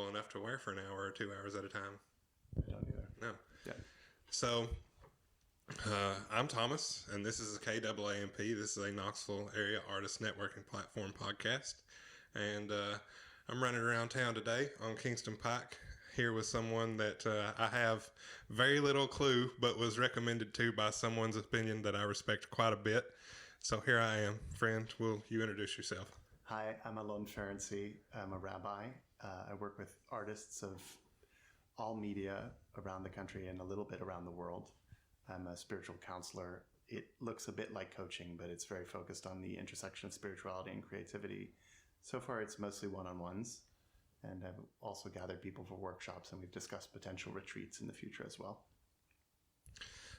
comfortable enough to wear for an hour or 2 hours at a time. I don't either. No. Yeah. So, I'm Thomas, and this is a KAAMP. This is a Knoxville area artist networking platform podcast. And I'm running around town today on Kingston Pike here with someone that I have very little clue, but was recommended to by someone's opinion that I respect quite a bit. So here I am. Friend, will you introduce yourself? Hi, I'm Alon Ferency. I'm a rabbi. I work with artists of all media around the country and a little bit around the world. I'm a spiritual counselor. It looks a bit like coaching, but it's very focused on the intersection of spirituality and creativity. So far, it's mostly one-on-ones. And I've also gathered people for workshops, and we've discussed potential retreats in the future as well.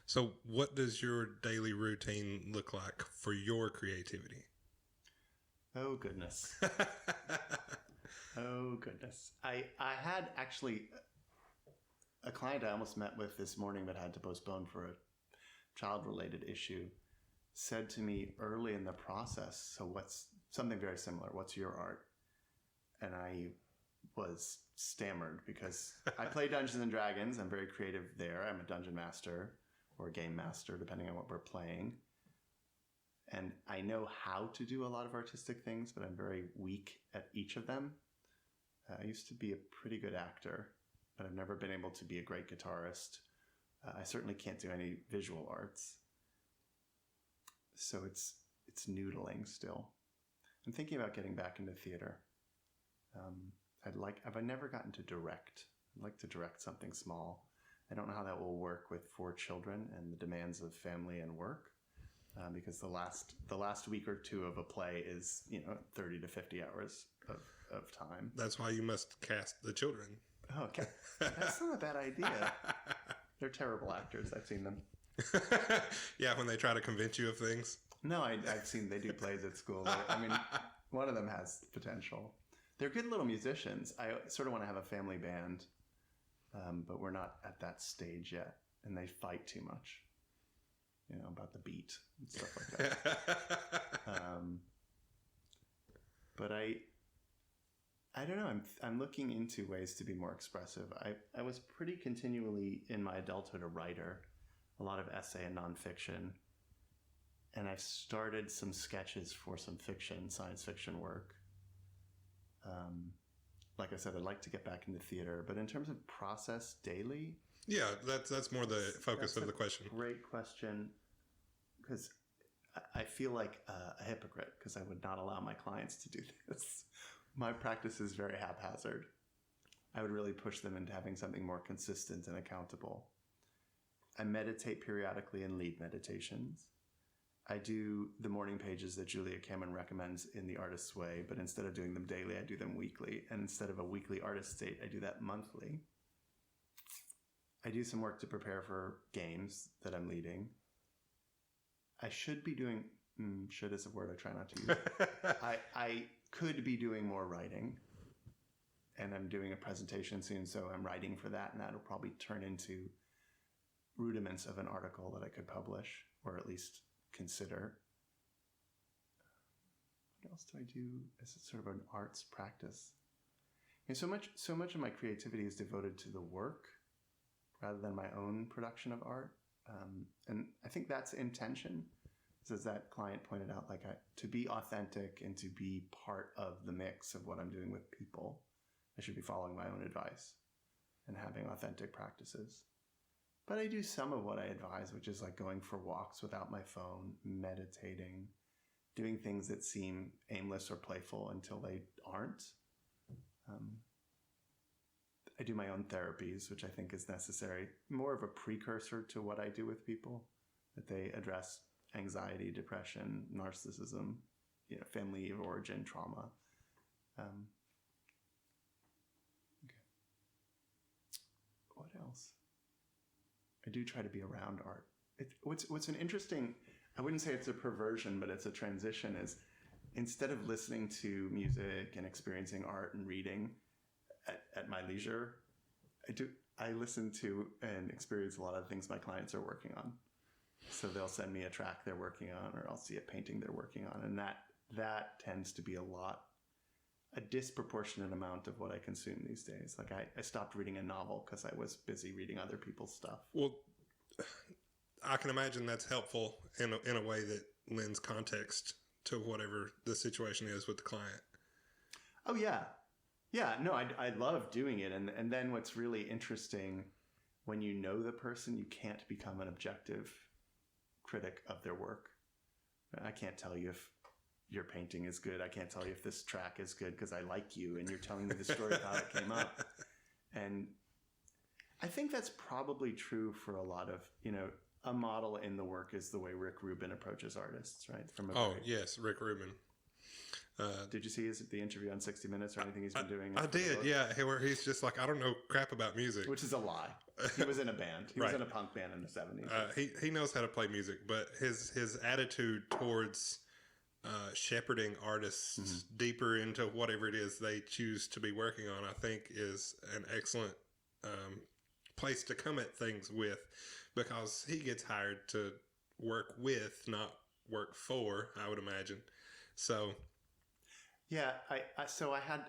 So what does your daily routine look like for your creativity? Oh, goodness. Oh, goodness. I had actually a client I almost met with this morning but had to postpone for a child-related issue said to me early in the process, so what's something very similar, what's your art? And I was stammered because I play Dungeons and Dragons. I'm very creative there. I'm a dungeon master or a game master, depending on what we're playing. And I know how to do a lot of artistic things, but I'm very weak at each of them. I used to be a pretty good actor, but I've never been able to be a great guitarist. I certainly can't do any visual arts. So it's noodling still. I'm thinking about getting back into theater. I've never gotten to direct. I'd like to direct something small. I don't know how that will work with 4 children and the demands of family and work, because the last week or two of a play is 30 to 50 hours of time. That's why you must cast the children. Oh, okay, that's not a bad idea. They're terrible actors. I've seen them. Yeah, when they try to convince you of things. No, I've seen they do plays at school. One of them has potential. They're good little musicians. I sort of want to have a family band, but we're not at that stage yet. And they fight too much, about the beat and stuff like that. But I don't know. I'm looking into ways to be more expressive. I was pretty continually in my adulthood a writer, a lot of essay and nonfiction. And I've started some sketches for some science fiction work. Like I said, I'd like to get back into theater, but in terms of process daily. Yeah, that's more the focus of the question. Great question, because I feel like a hypocrite because I would not allow my clients to do this. My practice is very haphazard. I would really push them into having something more consistent and accountable. I meditate periodically and lead meditations. I do the morning pages that Julia Cameron recommends in The Artist's Way, but instead of doing them daily, I do them weekly. And instead of a weekly artist date, I do that monthly. I do some work to prepare for games that I'm leading. I should be doing, should is a word I try not to use. I could be doing more writing. And I'm doing a presentation soon, so I'm writing for that. And that'll probably turn into rudiments of an article that I could publish, or at least consider. What else do I do as sort of an arts practice? And so much of my creativity is devoted to the work rather than my own production of art. And I think that's intention. As that client pointed out, to be authentic and to be part of the mix of what I'm doing with people, I should be following my own advice and having authentic practices. But I do some of what I advise, which is like going for walks without my phone, meditating, doing things that seem aimless or playful until they aren't. I do my own therapies, which I think is necessary, more of a precursor to what I do with people, that they address anxiety, depression, narcissism, family of origin, trauma. Okay. What else? I do try to be around art. What's an interesting, I wouldn't say it's a perversion, but it's a transition, is instead of listening to music and experiencing art and reading at my leisure, I listen to and experience a lot of the things my clients are working on. So they'll send me a track they're working on, or I'll see a painting they're working on. And that tends to be a lot a disproportionate amount of what I consume these days. Like I stopped reading a novel because I was busy reading other people's stuff. Well, I can imagine that's helpful in a way that lends context to whatever the situation is with the client. Oh yeah. Yeah, no, I love doing it. And then what's really interesting, when you know the person, you can't become an objective critic of their work. I can't tell you if your painting is good. I can't tell you if this track is good because I like you and you're telling me the story of how it came up. And I think that's probably true for a lot of, a model in the work is the way Rick Rubin approaches artists, right? Yes, Rick Rubin. Did you see the interview on 60 Minutes or anything he's been doing? I did, yeah. Where he's just like, I don't know crap about music. Which is a lie. He was in a band. He was in a punk band in the 70s. He knows how to play music, but his attitude towards shepherding artists deeper into whatever it is they choose to be working on, I think, is an excellent place to come at things with, because he gets hired to work with, not work for, I would imagine. So... yeah,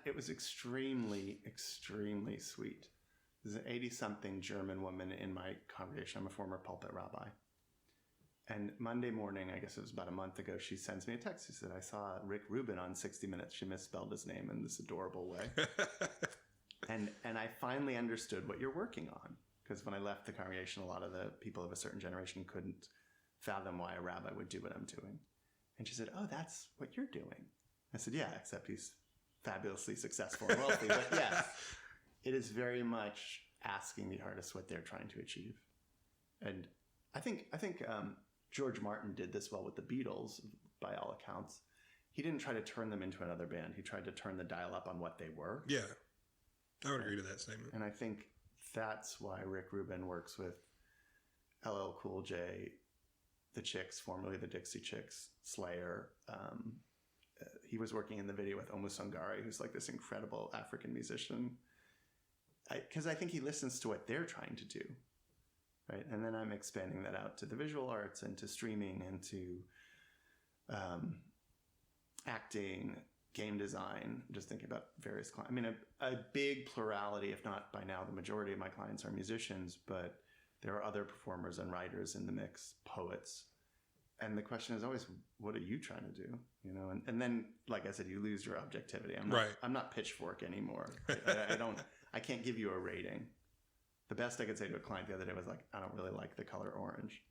it was extremely, extremely sweet. There's an 80-something German woman in my congregation. I'm a former pulpit rabbi. And Monday morning, I guess it was about a month ago, she sends me a text. She said, I saw Rick Rubin on 60 Minutes. She misspelled his name in this adorable way. and I finally understood what you're working on. Because when I left the congregation, a lot of the people of a certain generation couldn't fathom why a rabbi would do what I'm doing. And she said, oh, that's what you're doing. I said, yeah, except he's fabulously successful and wealthy. But yes, it is very much asking the artist what they're trying to achieve. And I think George Martin did this well with the Beatles, by all accounts. He didn't try to turn them into another band. He tried to turn the dial up on what they were. Yeah, I would agree to that statement. And I think that's why Rick Rubin works with LL Cool J, the Chicks, formerly the Dixie Chicks, Slayer. He was working in the video with Omu Sangare, who's like this incredible African musician. Because I think he listens to what they're trying to do. Right? And then I'm expanding that out to the visual arts and to streaming and to acting, game design, just thinking about various clients. I mean, a big plurality, if not by now, the majority of my clients are musicians, but there are other performers and writers in the mix, poets. And the question is always, what are you trying to do? And then, like I said, you lose your objectivity. I'm not Pitchfork anymore. I can't give you a rating. The best I could say to a client the other day was like, I don't really like the color orange.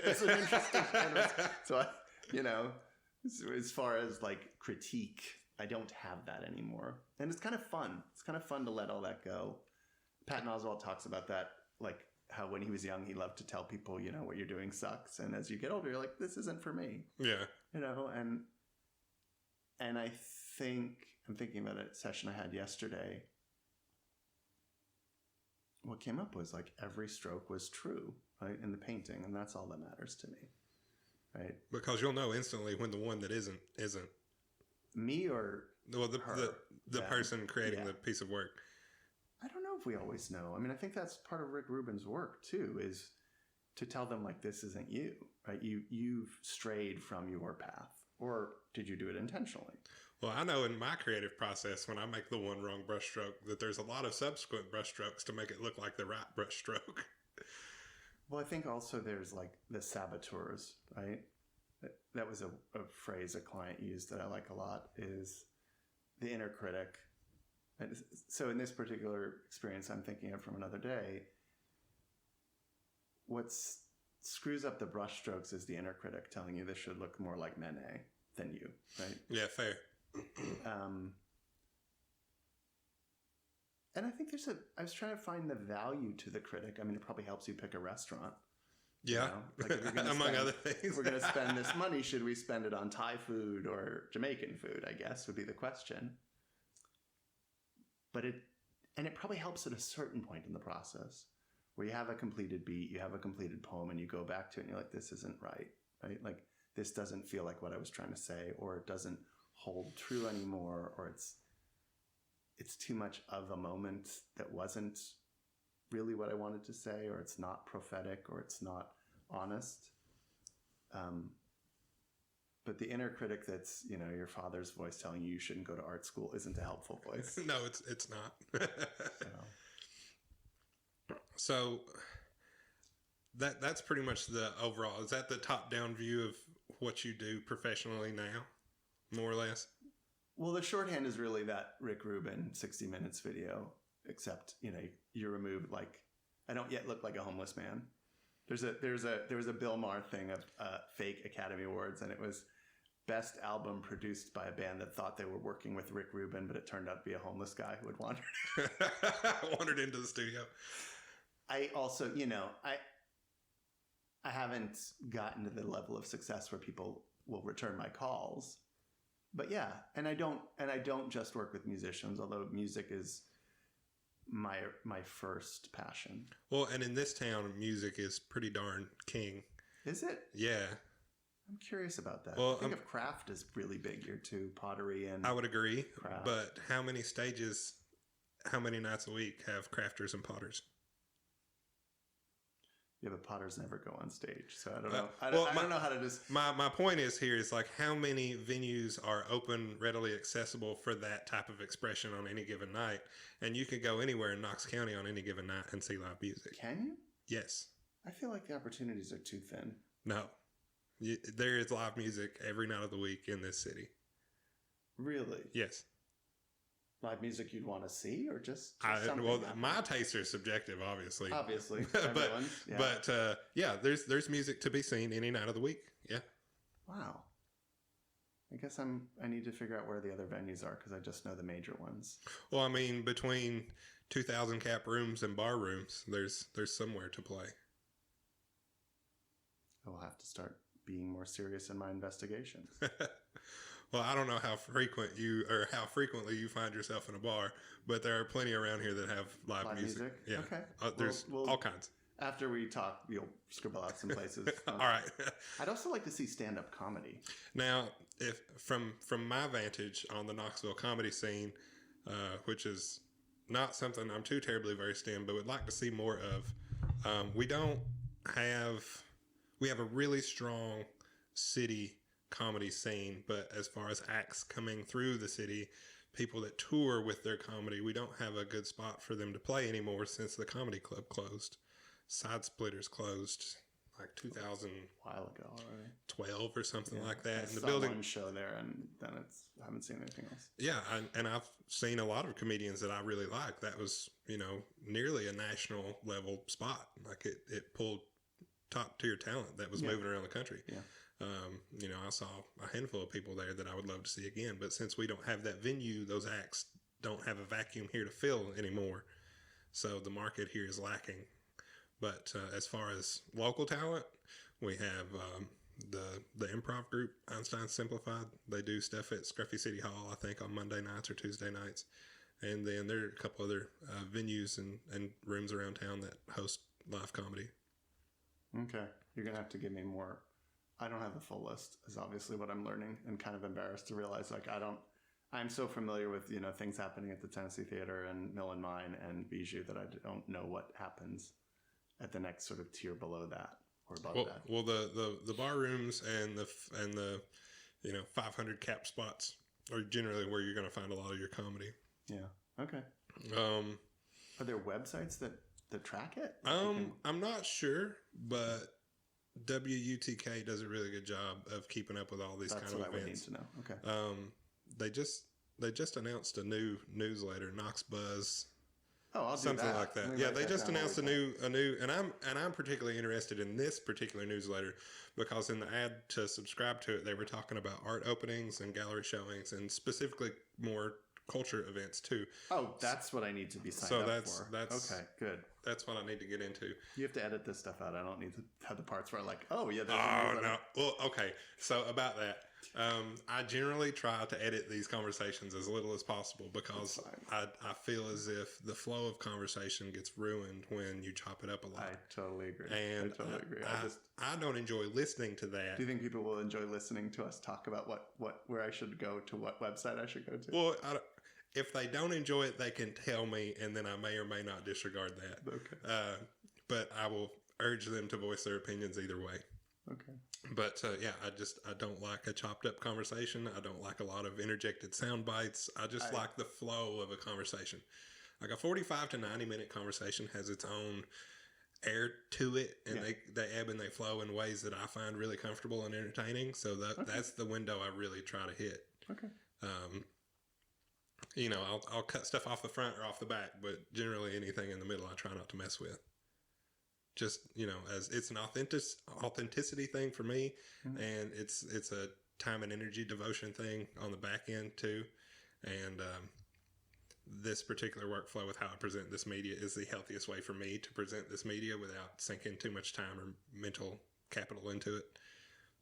It's an interesting kind of, so as far as like critique, I don't have that anymore. And it's kind of fun. It's kind of fun to let all that go. Patton Oswalt talks about that, like how when he was young, he loved to tell people, what you're doing sucks. And as you get older, you're like, this isn't for me. Yeah. And I think, I'm thinking about a session I had yesterday. What came up was like every stroke was true, right, in the painting. And that's all that matters to me. Right. Because you'll know instantly when the one that isn't. Me or the person creating the piece of work. I don't know if we always know. I mean, I think that's part of Rick Rubin's work too, is to tell them like, this isn't you, right? You've strayed from your path, or did you do it intentionally? Well, I know in my creative process, when I make the one wrong brushstroke, that there's a lot of subsequent brushstrokes to make it look like the right brushstroke. Well, I think also there's like the saboteurs, right? That was a phrase a client used that I like a lot, is the inner critic. And so in this particular experience I'm thinking of from another day, what screws up the brushstrokes is the inner critic telling you this should look more like Manet than you, right? Yeah, fair. And I think I was trying to find the value to the critic. I mean, it probably helps you pick a restaurant. Yeah, like among other things. We're going to spend this money. Should we spend it on Thai food or Jamaican food, I guess, would be the question. But it probably helps at a certain point in the process where you have a completed beat, you have a completed poem, and you go back to it and you're like, this isn't right? Like, this doesn't feel like what I was trying to say, or it doesn't hold true anymore, or it's too much of a moment that wasn't really what I wanted to say, or it's not prophetic, or it's not honest. But the inner critic that's, your father's voice telling you shouldn't go to art school isn't a helpful voice. No, it's not. So that's pretty much the overall. Is that the top-down view of what you do professionally now, more or less? Well, the shorthand is really that Rick Rubin 60 Minutes video, except, you remove, I don't yet look like a homeless man. There was a Bill Maher thing of fake Academy Awards, and it was best album produced by a band that thought they were working with Rick Rubin, but it turned out to be a homeless guy who had wandered into the studio. I also, I haven't gotten to the level of success where people will return my calls, but yeah, and I don't just work with musicians, although music is my first passion. Well, and in this town, music is pretty darn king. Is it? Yeah. I'm curious about that. Well, I think of craft is really big here too, pottery and I would agree, craft. But how many stages, how many nights a week have crafters and potters? Yeah, but potters never go on stage, so I don't know. I don't know how to just. My point is here is how many venues are open, readily accessible for that type of expression on any given night, and you could go anywhere in Knox County on any given night and see live music. Can you? Yes. I feel like the opportunities are too thin. No, there is live music every night of the week in this city. Really? Yes. Live music you'd want to see, or just something? Well, my tastes are subjective, obviously. Obviously, but there's music to be seen any night of the week. Yeah. Wow. I guess I need to figure out where the other venues are because I just know the major ones. Well, I mean, between 2,000 cap rooms and bar rooms, there's somewhere to play. I will have to start being more serious in my investigations. Well, I don't know how frequently you find yourself in a bar, but there are plenty around here that have live music. Yeah. Okay. There's all kinds. After we talk, you'll scribble out some places. All right. I'd also like to see stand-up comedy. Now, if from my vantage on the Knoxville comedy scene, which is not something I'm too terribly versed in, but would like to see more of, we have a really strong city comedy scene, but as far as acts coming through the city, people that tour with their comedy, we don't have a good spot for them to play anymore since the comedy club closed. Side Splitters closed like 2000 a while ago already, 12 or something like that. And the building one show there, and then I haven't seen anything else. Yeah, and I've seen a lot of comedians that I really like. That was nearly a national level spot. Like it pulled top tier talent that was moving around the country. Yeah. I saw a handful of people there that I would love to see again, but since we don't have that venue, those acts don't have a vacuum here to fill anymore. So the market here is lacking. But as far as local talent, we have the improv group, Einstein Simplified. They do stuff at Scruffy City Hall, I think, on Monday nights or Tuesday nights. And then there are a couple other venues and rooms around town that host live comedy. Okay. You're going to have to give me more. I don't have the full list, is obviously what I'm learning, and kind of embarrassed to realize I'm so familiar with, things happening at the Tennessee Theater and Mill and Mine and Bijou that I don't know what happens at the next sort of tier below that or above that. Well, the bar rooms and the 500 cap spots are generally where you're going to find a lot of your comedy. Yeah. Okay. Are there websites that track it? I'm not sure, but WUTK does a really good job of keeping up with all these kind of events. That's what I would need to know. Okay. They just announced a new newsletter, Knox Buzz. Oh, I'll do something that. like that. Yeah, they just announced a new, and I'm particularly interested in this particular newsletter because in the ad to subscribe to it, they were talking about art openings and gallery showings, and specifically more culture events too. Oh, that's what I need to be signed up for. That's okay. Good. That's what I need to get into. You have to edit this stuff out. I don't need to have the parts where I'm like, oh yeah. No. Well, okay. So about that, I generally try to edit these conversations as little as possible because I feel as if the flow of conversation gets ruined when you chop it up a lot. I totally agree. And I totally agree. I don't enjoy listening to that. Do you think people will enjoy listening to us talk about where I should go to, what website I should go to? Well, if they don't enjoy it, they can tell me, and then I may or may not disregard that. Okay. But I will urge them to voice their opinions either way. Okay. But yeah, I don't like a chopped up conversation. I don't like a lot of interjected sound bites. I just like the flow of a conversation. Like a 45 to 90-minute conversation has its own air to it, and they ebb and they flow in ways that I find really comfortable and entertaining. So that's the window I really try to hit. Okay. I'll cut stuff off the front or off the back, but generally anything in the middle I try not to mess with. Just, as it's an authenticity thing for me, and it's a time and energy devotion thing on the back end too. And this particular workflow with how I present this media is the healthiest way for me to present this media without sinking too much time or mental capital into it.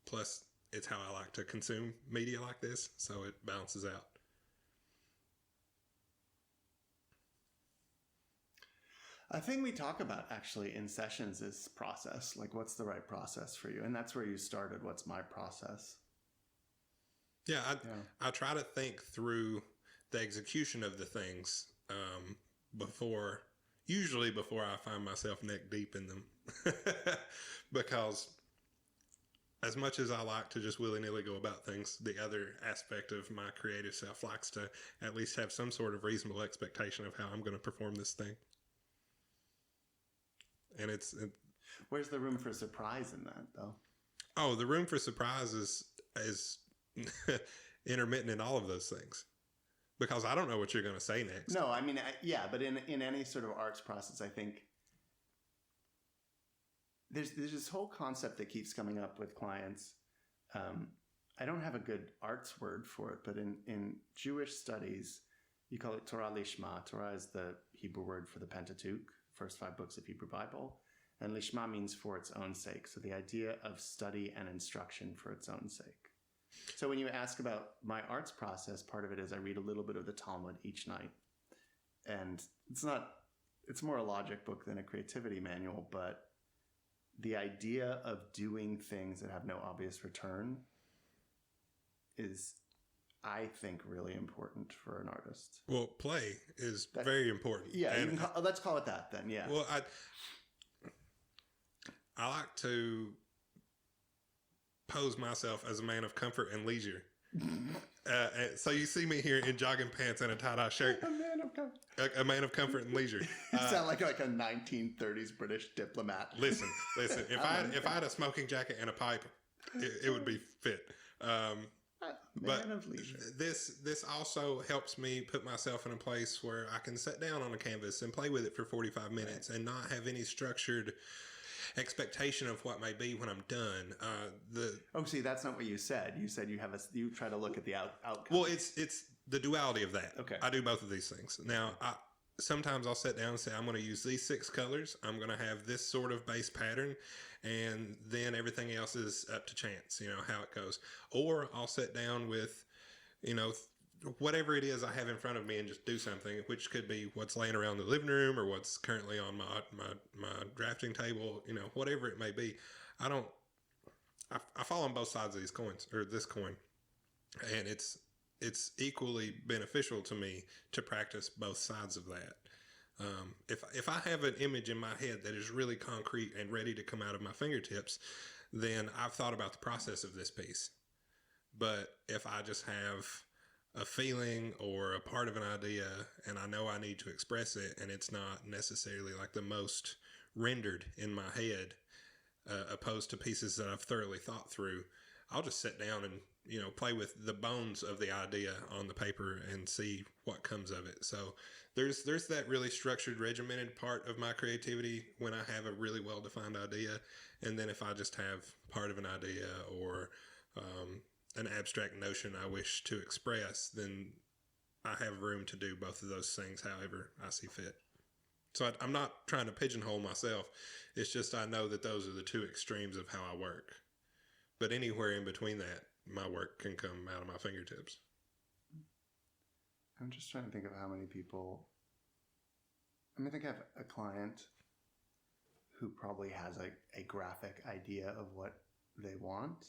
Plus, it's how I like to consume media like this, so it balances out. A thing we talk about actually in sessions is process. Like, what's the right process for you? And that's where you started. What's my process? Yeah, I try to think through the execution of the things usually before I find myself neck deep in them. Because as much as I like to just willy-nilly go about things, the other aspect of my creative self likes to at least have some sort of reasonable expectation of how I'm going to perform this thing. And where's the room for surprise in that, though? Oh, the room for surprise is intermittent in all of those things, because I don't know what you're going to say next. No, I mean, but in any sort of arts process, I think there's this whole concept that keeps coming up with clients. I don't have a good arts word for it, but in Jewish studies, you call it Torah Lishma. Torah is the Hebrew word for the Pentateuch, first 5 books of Hebrew Bible, and Lishma means for its own sake. So the idea of study and instruction for its own sake. So when you ask about my arts process, part of it is I read a little bit of the Talmud each night. And it's more a logic book than a creativity manual, but the idea of doing things that have no obvious return is, I think, really important for an artist. Well, play is very important. Yeah, let's call it that then. Yeah. Well, I like to pose myself as a man of comfort and leisure. So you see me here in jogging pants and a tie-dye shirt. A man of comfort. A man of comfort and leisure. You sound like a 1930s British diplomat. Listen. If I had a smoking jacket and a pipe, it would be fit. Man of leisure. This also helps me put myself in a place where I can sit down on a canvas and play with it for 45 minutes and not have any structured expectation of what may be when I'm done. See, that's not what you said. You said you try to look at the outcome. Well, it's the duality of that. Okay. I do both of these things. Now, sometimes I'll sit down and say, I'm going to use these 6 colors. I'm going to have this sort of base pattern, and then everything else is up to chance, how it goes. Or I'll sit down with, whatever it is I have in front of me and just do something, which could be what's laying around the living room or what's currently on my drafting table, whatever it may be. I fall on both sides of these coins, or this coin, and it's equally beneficial to me to practice both sides of that. If I have an image in my head that is really concrete and ready to come out of my fingertips, then I've thought about the process of this piece. But if I just have a feeling or a part of an idea and I know I need to express it and it's not necessarily like the most rendered in my head, opposed to pieces that I've thoroughly thought through, I'll just sit down and play with the bones of the idea on the paper and see what comes of it. So there's that really structured, regimented part of my creativity when I have a really well-defined idea. And then if I just have part of an idea or an abstract notion I wish to express, then I have room to do both of those things however I see fit. So I'm not trying to pigeonhole myself. It's just I know that those are the two extremes of how I work. But anywhere in between that, my work can come out of my fingertips. I'm just trying to think of how many people... I think I have a client who probably has a graphic idea of what they want.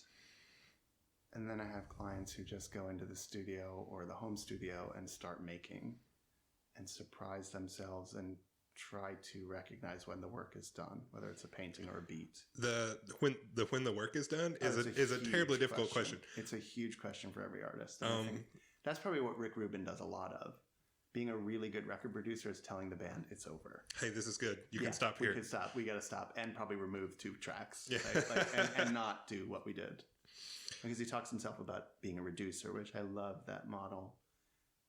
And then I have clients who just go into the studio or the home studio and start making and surprise themselves and try to recognize when the work is done, whether it's a painting or a beat. When the work is done is a terribly difficult question. It's a huge question for every artist. And I think that's probably what Rick Rubin does a lot of. Being a really good record producer is telling the band it's over. Hey, this is good. You can stop here. We can stop. We got to stop and probably remove 2 tracks. Yeah. And not do what we did. Because he talks himself about being a reducer, which I love that model.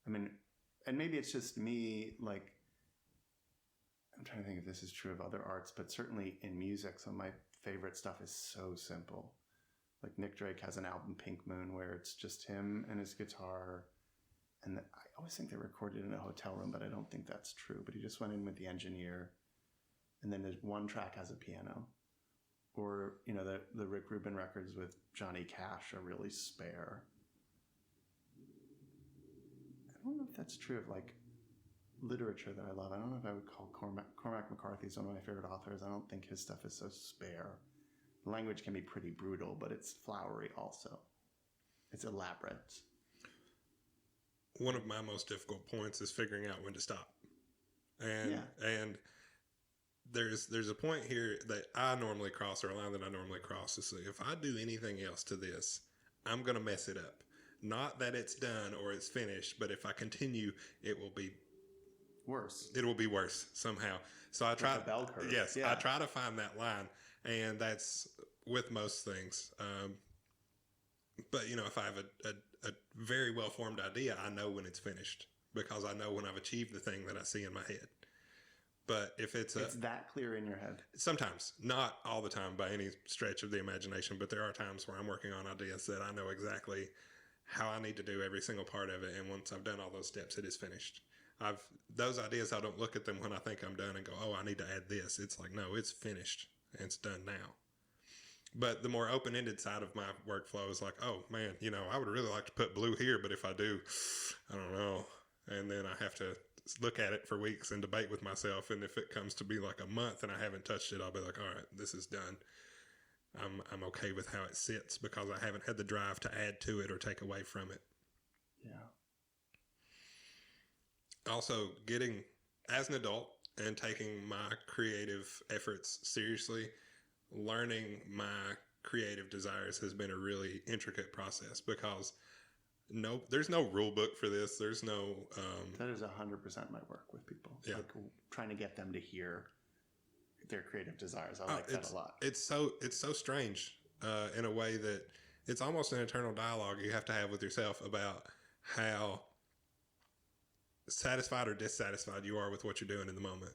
I mean, and maybe it's just me, like, I'm trying to think if this is true of other arts, but certainly in music, some of my favorite stuff is so simple. Like Nick Drake has an album, Pink Moon, where it's just him and his guitar. And I always think they recorded in a hotel room, but I don't think that's true. But he just went in with the engineer. And then there's one track has a piano. Or, you know, the Rick Rubin records with Johnny Cash are really spare. I don't know if that's true of like literature that I love. I don't know if I would call Cormac McCarthy's one of my favorite authors. I don't think his stuff is so spare. The language can be pretty brutal, but it's flowery also. It's elaborate. One of my most difficult points is figuring out when to stop. And there's a point here that I normally cross, or a line that I normally cross, is if I do anything else to this, I'm going to mess it up. Not that it's done or it's finished, but if I continue, it will be worse. It will be worse somehow. So I try. Like a bell curve. Yes, I try to find that line, and that's with most things. But you know, if I have a very well formed idea, I know when it's finished because I know when I've achieved the thing that I see in my head. But if it's that clear in your head, sometimes, not all the time by any stretch of the imagination, but there are times where I'm working on ideas that I know exactly how I need to do every single part of it, and once I've done all those steps, it is finished. Those ideas, I don't look at them when I think I'm done and go, oh, I need to add this. It's like, no, it's finished and it's done now. But the more open-ended side of my workflow is like, oh man, you know, I would really like to put blue here, but if I do, I don't know. And then I have to look at it for weeks and debate with myself. And if it comes to be like a month and I haven't touched it, I'll be like, all right, this is done. I'm okay with how it sits because I haven't had the drive to add to it or take away from it. Yeah. Also, getting as an adult and taking my creative efforts seriously, learning my creative desires has been a really intricate process because there's no rule book for this. There's no. That is 100% my work with people. Yeah. Like trying to get them to hear their creative desires. I like that a lot. It's so strange in a way that it's almost an internal dialogue you have to have with yourself about how satisfied or dissatisfied you are with what you're doing in the moment,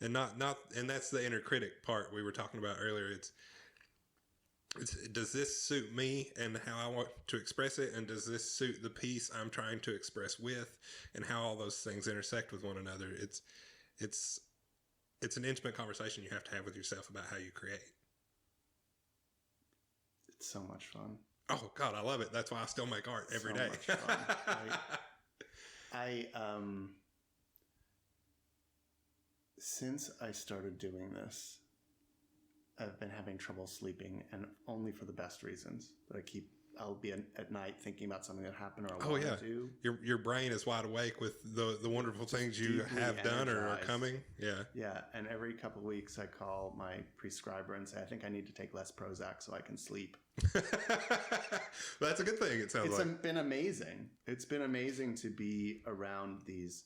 and and that's the inner critic part we were talking about earlier. It's does this suit me and how I want to express it, and does this suit the piece I'm trying to express with, and how all those things intersect with one another. It's an intimate conversation you have to have with yourself about how you create. It's so much fun. Oh God, I love it. That's why I still make art every day. Much fun. Since I started doing this, I've been having trouble sleeping, and only for the best reasons. But I'll be at night thinking about something that happened or I want to do. Your brain is wide awake with the wonderful things you have done or are coming. Yeah. Yeah. And every couple of weeks I call my prescriber and say, I think I need to take less Prozac so I can sleep. That's a good thing. It sounds like. It's been amazing. It's been amazing to be around these.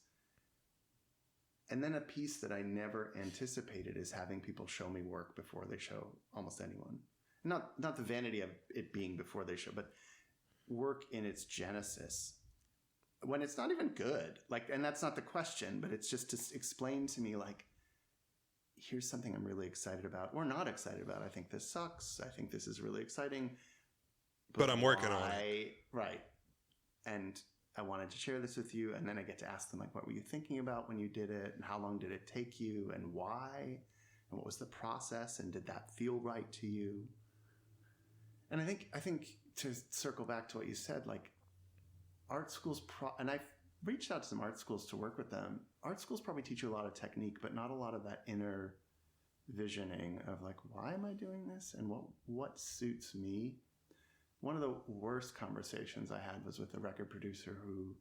And then a piece that I never anticipated is having people show me work before they show almost anyone. Not the vanity of it being before they show, but work in its genesis when it's not even good. Like, and that's not the question, but it's just to explain to me, like, here's something I'm really excited about or not excited about. I think this sucks. I think this is really exciting, but I'm working on it. Right. And I wanted to share this with you. And then I get to ask them, like, what were you thinking about when you did it? And how long did it take you? And why? And what was the process? And did that feel right to you? And I think to circle back to what you said, like art schools, and I've reached out to some art schools to work with them. Art schools probably teach you a lot of technique, but not a lot of that inner visioning of like, why am I doing this? And what suits me? One of the worst conversations I had was with a record producer who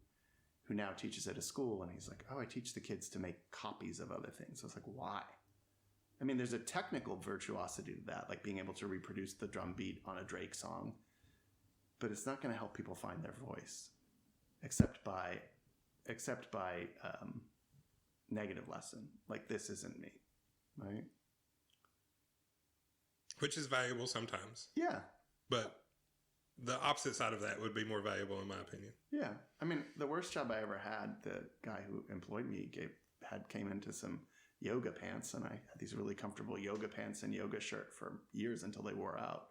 who now teaches at a school, and he's like, oh, I teach the kids to make copies of other things. I was like, why? I mean, there's a technical virtuosity to that, like being able to reproduce the drum beat on a Drake song, but it's not going to help people find their voice, except by negative lesson. Like, this isn't me, right? Which is valuable sometimes. Yeah. But the opposite side of that would be more valuable, in my opinion. Yeah. I mean, the worst job I ever had, the guy who employed me came into some yoga pants, and I had these really comfortable yoga pants and yoga shirt for years until they wore out.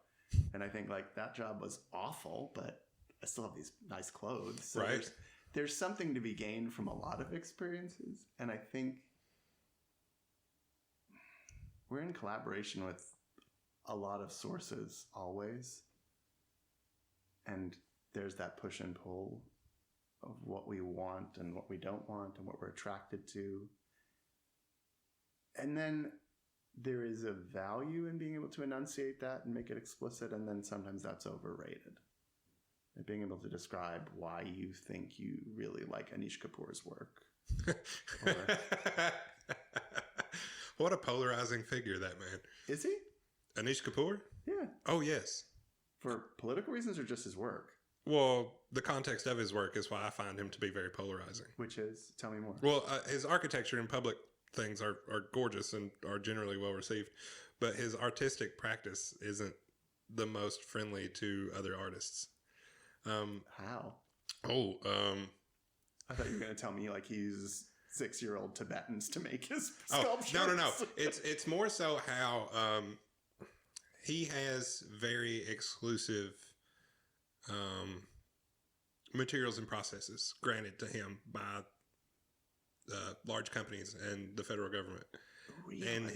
And I think like that job was awful, but I still have these nice clothes. So right. There's something to be gained from a lot of experiences. And I think we're in collaboration with a lot of sources always. And there's that push and pull of what we want and what we don't want and what we're attracted to. And then there is a value in being able to enunciate that and make it explicit. And then sometimes that's overrated. And being able to describe why you think you really like Anish Kapoor's work. What a polarizing figure that man. Is he? Anish Kapoor? Yeah. Oh, yes. For political reasons or just his work? Well, the context of his work is why I find him to be very polarizing. Which is? Tell me more. Well, his architecture and public things are gorgeous and are generally well received, but his artistic practice isn't the most friendly to other artists. How? I thought you were going to tell me like he uses 6-year-old Tibetans to make his sculptures. No. It's more so how he has very exclusive materials and processes granted to him by large companies and the federal government. Really? And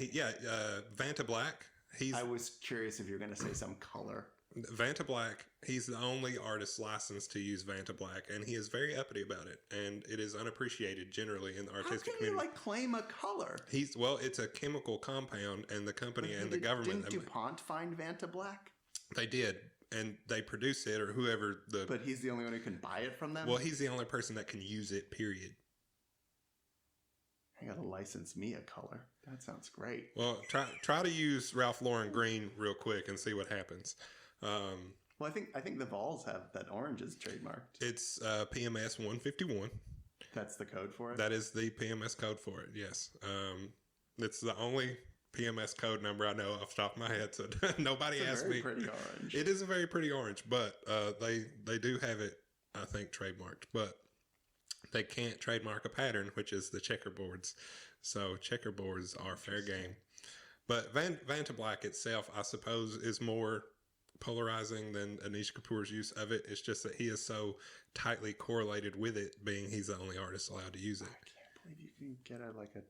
Vanta Black. I was curious if you were going to say some color. Vanta Black, he's the only artist licensed to use Vanta Black, and he is very uppity about it, and it is unappreciated generally in the artistic community. How can you claim a color? It's a chemical compound, and the company and the government. Didn't DuPont find Vanta Black? They did, and they produce it, or whoever the. But he's the only one who can buy it from them. Well, he's the only person that can use it. Period. I gotta license me a color. That sounds great. Well, try to use Ralph Lauren green real quick and see what happens. Well, I think the Vols have that orange is trademarked. It's PMS 151. That's the code for it? That is the PMS code for it, yes. It's the only PMS code number I know off the top of my head, so nobody asked me. It's a very pretty orange. It is a very pretty orange, but they do have it, I think, trademarked. But they can't trademark a pattern, which is the checkerboards. So checkerboards are fair game. But Vanta Black itself, I suppose, is more polarizing than Anish Kapoor's use of it. It's just that he is so tightly correlated with it, being he's the only artist allowed to use it. I can't believe you can get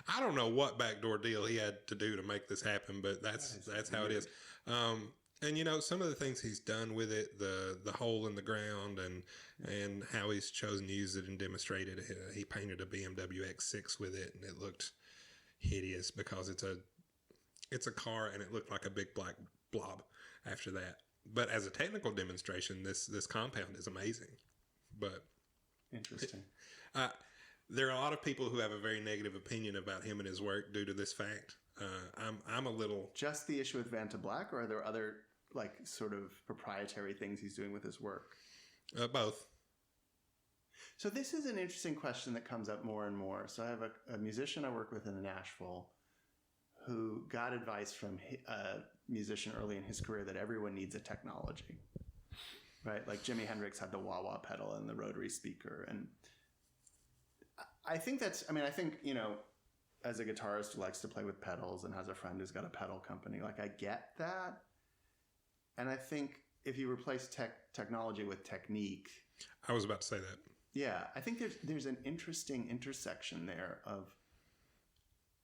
I don't know what backdoor deal he had to do to make this happen, but that's how it is. And some of the things he's done with it, the hole in the ground, and how he's chosen to use it and demonstrate it. He painted a BMW X6 with it, and it looked hideous because it's a car, and it looked like a big black blob after that. But as a technical demonstration, this compound is amazing. But interesting. There are a lot of people who have a very negative opinion about him and his work due to this fact. I'm a little... Just the issue with Vanta Black, or are there other sort of proprietary things he's doing with his work? Both. So this is an interesting question that comes up more and more. So I have a musician I work with in Nashville who got advice from a musician early in his career that everyone needs a technology, right? Like Jimi Hendrix had the wah-wah pedal and the rotary speaker. And I think as a guitarist who likes to play with pedals and has a friend who's got a pedal company, I get that. And I think if you replace technology with technique... I was about to say that. Yeah, I think there's an interesting intersection there of...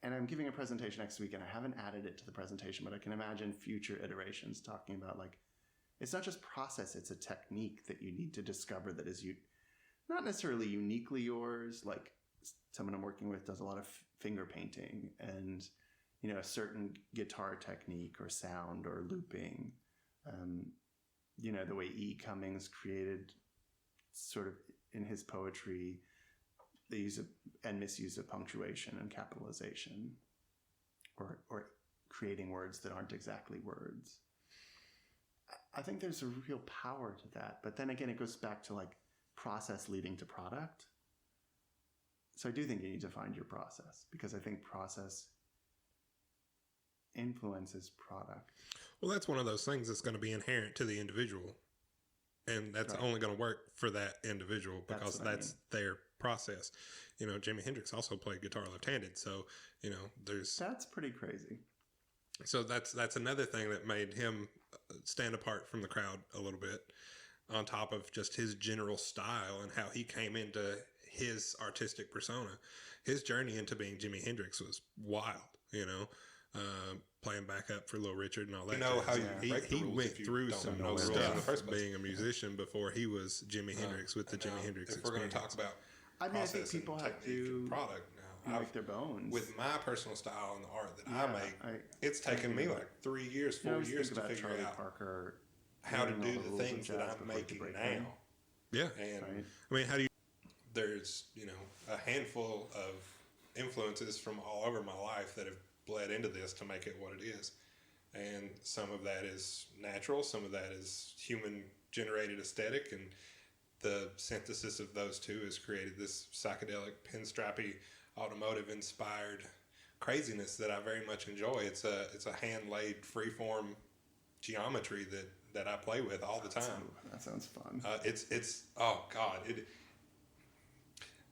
And I'm giving a presentation next week, and I haven't added it to the presentation, but I can imagine future iterations talking about, it's not just process, it's a technique that you need to discover that is not necessarily uniquely yours. Like someone I'm working with does a lot of finger painting and, a certain guitar technique or sound or looping. The way E. Cummings created sort of in his poetry, the use of and misuse of punctuation and capitalization, or creating words that aren't exactly words. I think there's a real power to that. But then again, it goes back to like process leading to product. So I do think you need to find your process, because I think process influences product. Well, that's one of those things that's going to be inherent to the individual. And that's Right. only going to work for that individual, because That's what I that's their process. You know, Jimi Hendrix also played guitar left-handed. So, you know, That's pretty crazy. so that's another thing that made him stand apart from the crowd a little bit, on top of just his general style and how he came into his artistic persona. His journey into being Jimi Hendrix was wild, you know, playing backup for Little Richard and all that. You know how you he break the rules went if you through don't some know the rules stuff in the first place. being a musician before he was Jimi Hendrix with the And Jimi now, Hendrix if we're going experience. to talk about I mean, I think process and people have technique and to product now, make their bones. with my personal style and the art that Yeah, I make, it's taken me like 3 years, you know, 4 I always years think to about figure Charlie out Parker how to learning do all the rules of things that jazz I'm before he making could break now. them. Yeah. And Right. I mean, how do you? there's, you know, a handful of influences from all over my life that have bled into this to make it what it is. And some of that is natural, some of that is human generated aesthetic, and the synthesis of those two has created this psychedelic, pinstripey, automotive inspired craziness that I very much enjoy. It's a hand laid freeform geometry that I play with all the time. That sounds fun. It's oh god,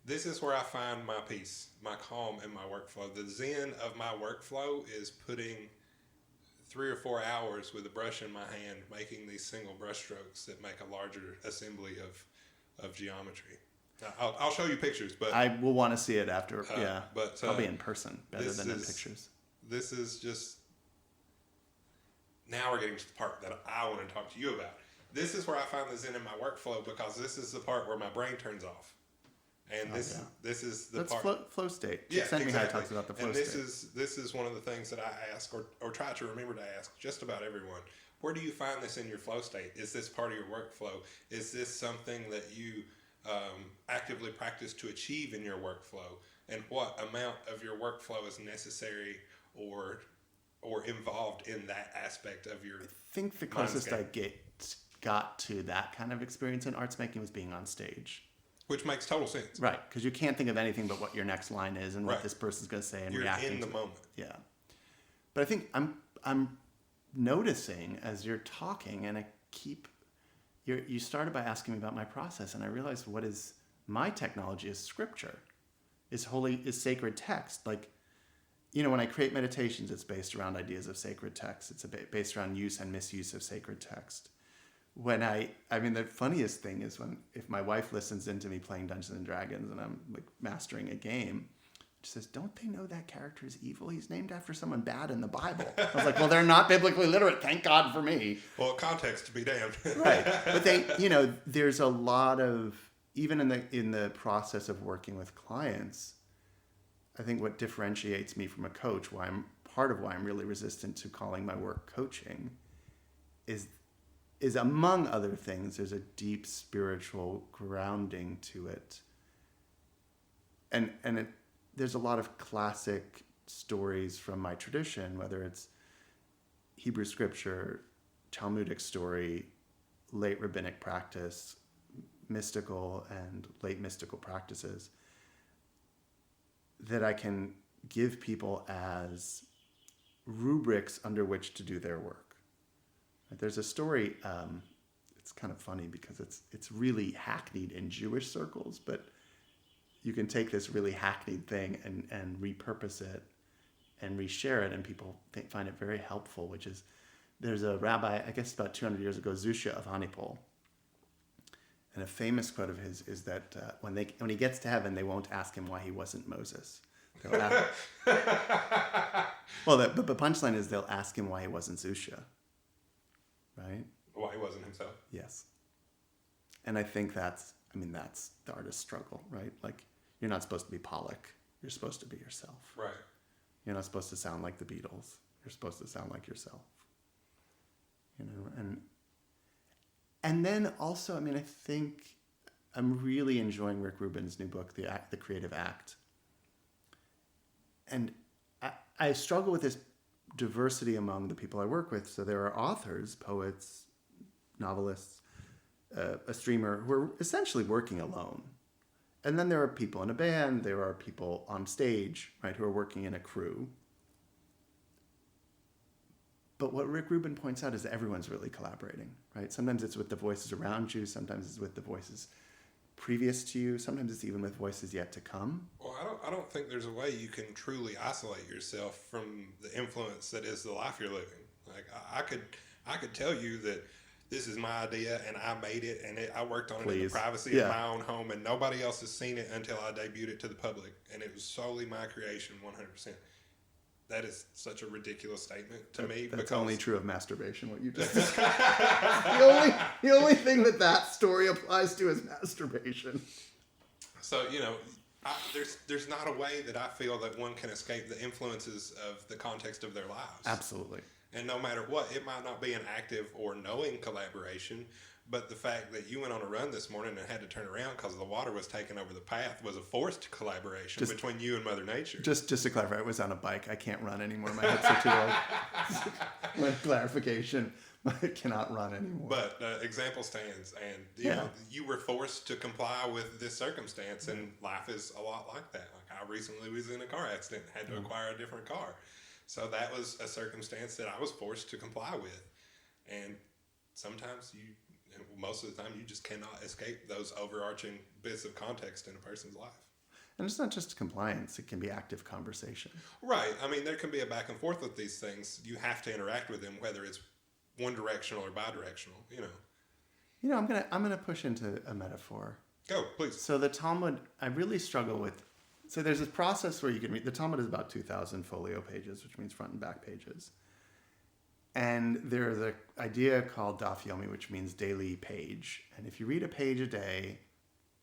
this is where I find my peace, my calm, and my workflow. The zen of my workflow is putting 3 or 4 hours with a brush in my hand, making these single brush strokes that make a larger assembly of geometry. Now, I'll show you pictures, but I will want to see it after. Yeah, but probably in person better this than in is- pictures. this is just, now we're getting to the part that I want to talk to you about. This is where I find the zen in my workflow, because this is the part where my brain turns off. And this is the That's part. flow state. Yeah, Send me how it exactly. talks about the flow And state. this is one of the things that I ask, or try to remember to ask just about everyone. Where do you find this in your flow state? Is this part of your workflow? Is this something that you actively practice to achieve in your workflow? And what amount of your workflow is necessary or involved in that aspect of your? I think the closest I Mindscape. got to that kind of experience in arts making was being on stage. Which makes total sense. Right, because you can't think of anything but what your next line is and what Right. this person's going to say and You're reacting in the to it. moment. Yeah, but I think I'm noticing as you're talking, and you started by asking me about my process, and I realized what is my technology is scripture, is sacred text. Like, you know, when I create meditations, it's based around ideas of sacred text. It's based around use and misuse of sacred text. When I mean, the funniest thing is if my wife listens into me playing Dungeons and Dragons and I'm like mastering a game, she says, "Don't they know that character is evil? He's named after someone bad in the Bible." I was like, "Well, they're not biblically literate. Thank God for me." Well, context to be damned. Right, but they, you know, there's a lot of, even in the process of working with clients, I think what differentiates me from a coach, why I'm really resistant to calling my work coaching, is among other things, there's a deep spiritual grounding to it. And there's a lot of classic stories from my tradition, whether it's Hebrew scripture, Talmudic story, late rabbinic practice, mystical and late mystical practices, that I can give people as rubrics under which to do their work. There's a story, it's kind of funny because it's really hackneyed in Jewish circles, but you can take this really hackneyed thing and repurpose it and reshare it, and people find it very helpful, which is, there's a rabbi, I guess about 200 years ago, Zusha of Hanipol, and a famous quote of his is that when he gets to heaven, they won't ask him why he wasn't Moses. Well, the punchline is they'll ask him why he wasn't Zusha. Right? Why he wasn't himself. Yes. And I think that's the artist's struggle, right? Like, you're not supposed to be Pollock. You're supposed to be yourself. Right. You're not supposed to sound like the Beatles. You're supposed to sound like yourself. You know, and then also, I mean, I think I'm really enjoying Rick Rubin's new book, The Creative Act. And I struggle with this diversity among the people I work with. So there are authors, poets, novelists, a streamer who are essentially working alone. And then there are people in a band, there are people on stage, right, who are working in a crew. But what Rick Rubin points out is that everyone's really collaborating, right? Sometimes it's with the voices around you, sometimes it's with the voices previous to you, sometimes it's even with voices yet to come. Well, I don't think there's a way you can truly isolate yourself from the influence that is the life you're living. Like I could tell you that this is my idea and I made it and I worked on it in the privacy of my own home and nobody else has seen it until I debuted it to the public, and it was solely my creation 100%. That is such a ridiculous statement to me. That's only true of masturbation, what you just described. the only thing that story applies to is masturbation. So, there's not a way that I feel that one can escape the influences of the context of their lives. Absolutely. And no matter what, it might not be an active or knowing collaboration, but the fact that you went on a run this morning and had to turn around because the water was taking over the path was a forced collaboration between you and Mother Nature. Just to clarify, I was on a bike. I can't run anymore. My hips are too old. With clarification, I cannot run anymore. But example stands, and you know, you were forced to comply with this circumstance, and life is a lot like that. Like I recently was in a car accident, had to acquire a different car. So that was a circumstance that I was forced to comply with. And sometimes most of the time, you just cannot escape those overarching bits of context in a person's life. And it's not just compliance, it can be active conversation. Right. I mean, there can be a back and forth with these things. You have to interact with them, whether it's one directional or bi-directional, I'm gonna push into a metaphor. Go, please. So the Talmud, I really struggle with. So there's this process where you can read. The Talmud is about 2,000 folio pages, which means front and back pages. And there's an idea called daf yomi, which means daily page. And if you read a page a day,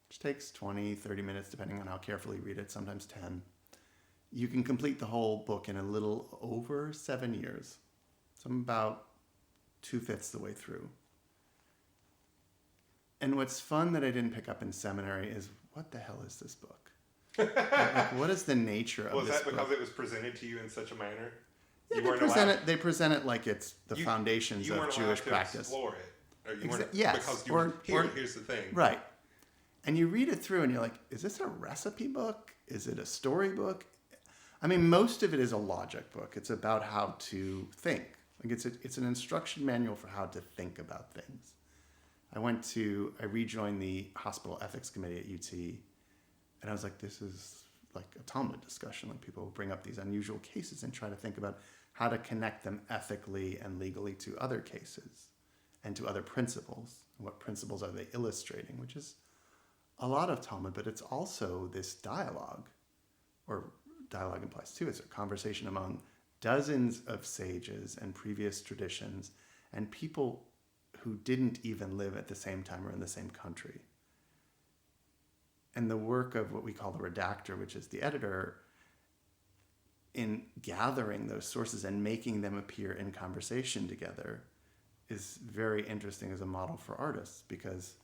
which takes 20, 30 minutes, depending on how carefully you read it, sometimes 10, you can complete the whole book in a little over 7 years. So I'm about 2/5 the way through. And what's fun that I didn't pick up in seminary is, what the hell is this book? Like, what is the nature of this book? Was that because it was presented to you in such a manner? Yeah, they present it like it's the foundations of Jewish practice. Explore it. Or you weren't, yes. Because here's the thing. Right. And you read it through and you're like, is this a recipe book? Is it a storybook? I mean, most of it is a logic book. It's about how to think. Like it's an instruction manual for how to think about things. I rejoined the hospital ethics committee at UT, and I was like, this is like a Talmud discussion. Like people bring up these unusual cases and try to think about how to connect them ethically and legally to other cases and to other principles. And what principles are they illustrating, which is a lot of Talmud, but it's also this dialogue, or dialogue implies too, it's a conversation among dozens of sages and previous traditions and people who didn't even live at the same time or in the same country. And the work of what we call the redactor, which is the editor, in gathering those sources and making them appear in conversation together is very interesting as a model for artists, because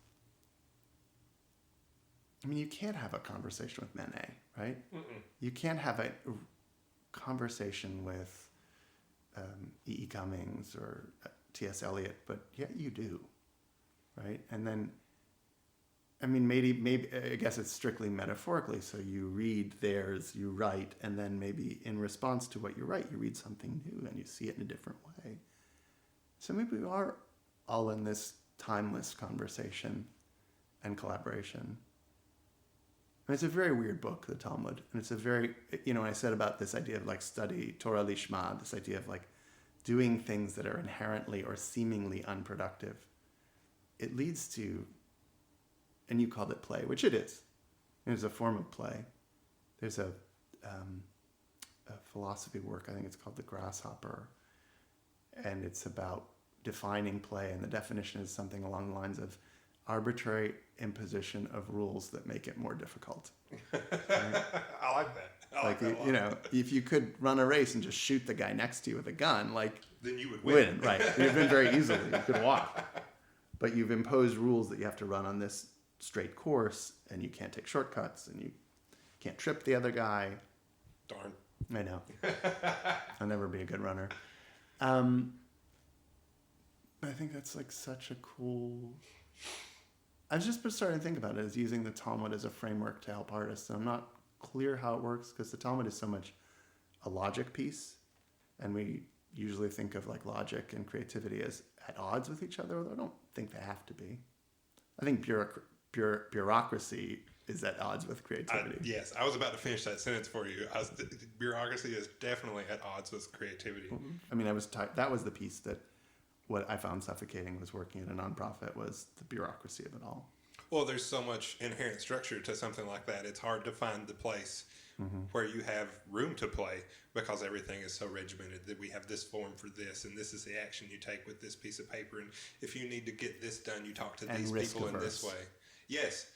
I mean, you can't have a conversation with Manet, right? Mm-mm. You can't have a conversation with E.E. Cummings or T.S. Eliot, but yet you do, right? And then, I mean, maybe I guess it's strictly metaphorically. So you read theirs, you write, and then maybe in response to what you write, you read something new and you see it in a different way. So maybe we are all in this timeless conversation and collaboration. And it's a very weird book, the Talmud. And it's a very, when I said about this idea of like study, Torah lishma, this idea of like doing things that are inherently or seemingly unproductive, it leads to, and you called it play, which it is. It's a form of play. There's a philosophy work, I think it's called The Grasshopper, and it's about defining play, and the definition is something along the lines of arbitrary imposition of rules that make it more difficult. Right? I like that. If you could run a race and just shoot the guy next to you with a gun, then you would win. Right? You'd win very easily. You could walk, but you've imposed rules that you have to run on this straight course, and you can't take shortcuts, and you can't trip the other guy. Darn. I know. I'll never be a good runner. I think that's like such a cool... I've just been starting to think about it as using the Talmud as a framework to help artists. And I'm not clear how it works because the Talmud is so much a logic piece. And we usually think of like logic and creativity as at odds with each other, although I don't think they have to be. I think bureaucracy is at odds with creativity. Yes, I was about to finish that sentence for you. Bureaucracy is definitely at odds with creativity. I mean, that was the piece that what I found suffocating was working at a nonprofit was the bureaucracy of it all. Well, there's so much inherent structure to something like that. It's hard to find the place where you have room to play because everything is so regimented that we have this form for this, and this is the action you take with this piece of paper. And if you need to get this done, you talk to these people in this way. Yes,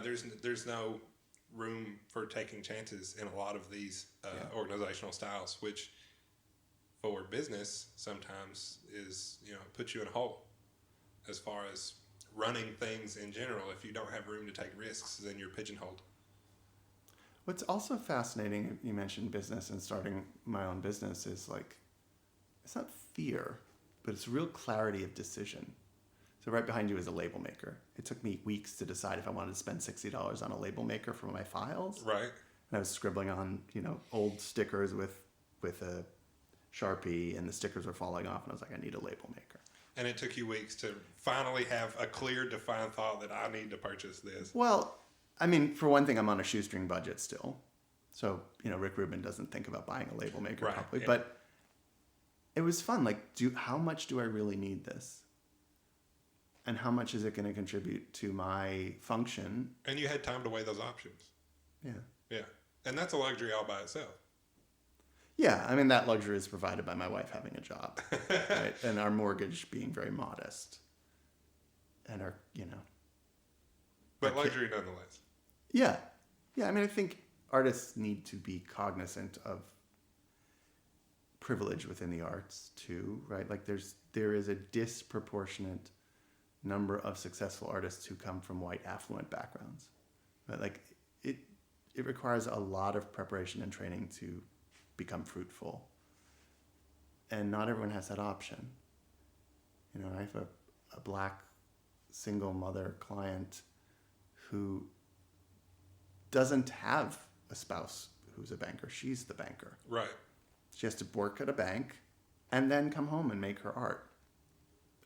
there's no room for taking chances in a lot of these organizational styles, which for business sometimes is, puts you in a hole as far as running things in general. If you don't have room to take risks, then you're pigeonholed. What's also fascinating, you mentioned business and starting my own business, is like, it's not fear, but it's real clarity of decision. So right behind you is a label maker. It took me weeks to decide if I wanted to spend $60 on a label maker for my files. Right. And I was scribbling on, old stickers with a Sharpie, and the stickers were falling off, and I was like, I need a label maker. And it took you weeks to finally have a clear, defined thought that I need to purchase this. Well, I mean, for one thing, I'm on a shoestring budget still. So, Rick Rubin doesn't think about buying a label maker probably. Yeah. But it was fun. Like, how much do I really need this? And how much is it going to contribute to my function? And you had time to weigh those options. Yeah. Yeah. And that's a luxury all by itself. Yeah. I mean, that luxury is provided by my wife having a job. Right? And our mortgage being very modest. And our, But luxury nonetheless. Yeah. Yeah. I mean, I think artists need to be cognizant of privilege within the arts too, right? Like there is a disproportionate number of successful artists who come from white affluent backgrounds. But like it requires a lot of preparation and training to become fruitful. And not everyone has that option. I have a black single mother client who doesn't have a spouse who's a banker. She's the banker. Right. She has to work at a bank and then come home and make her art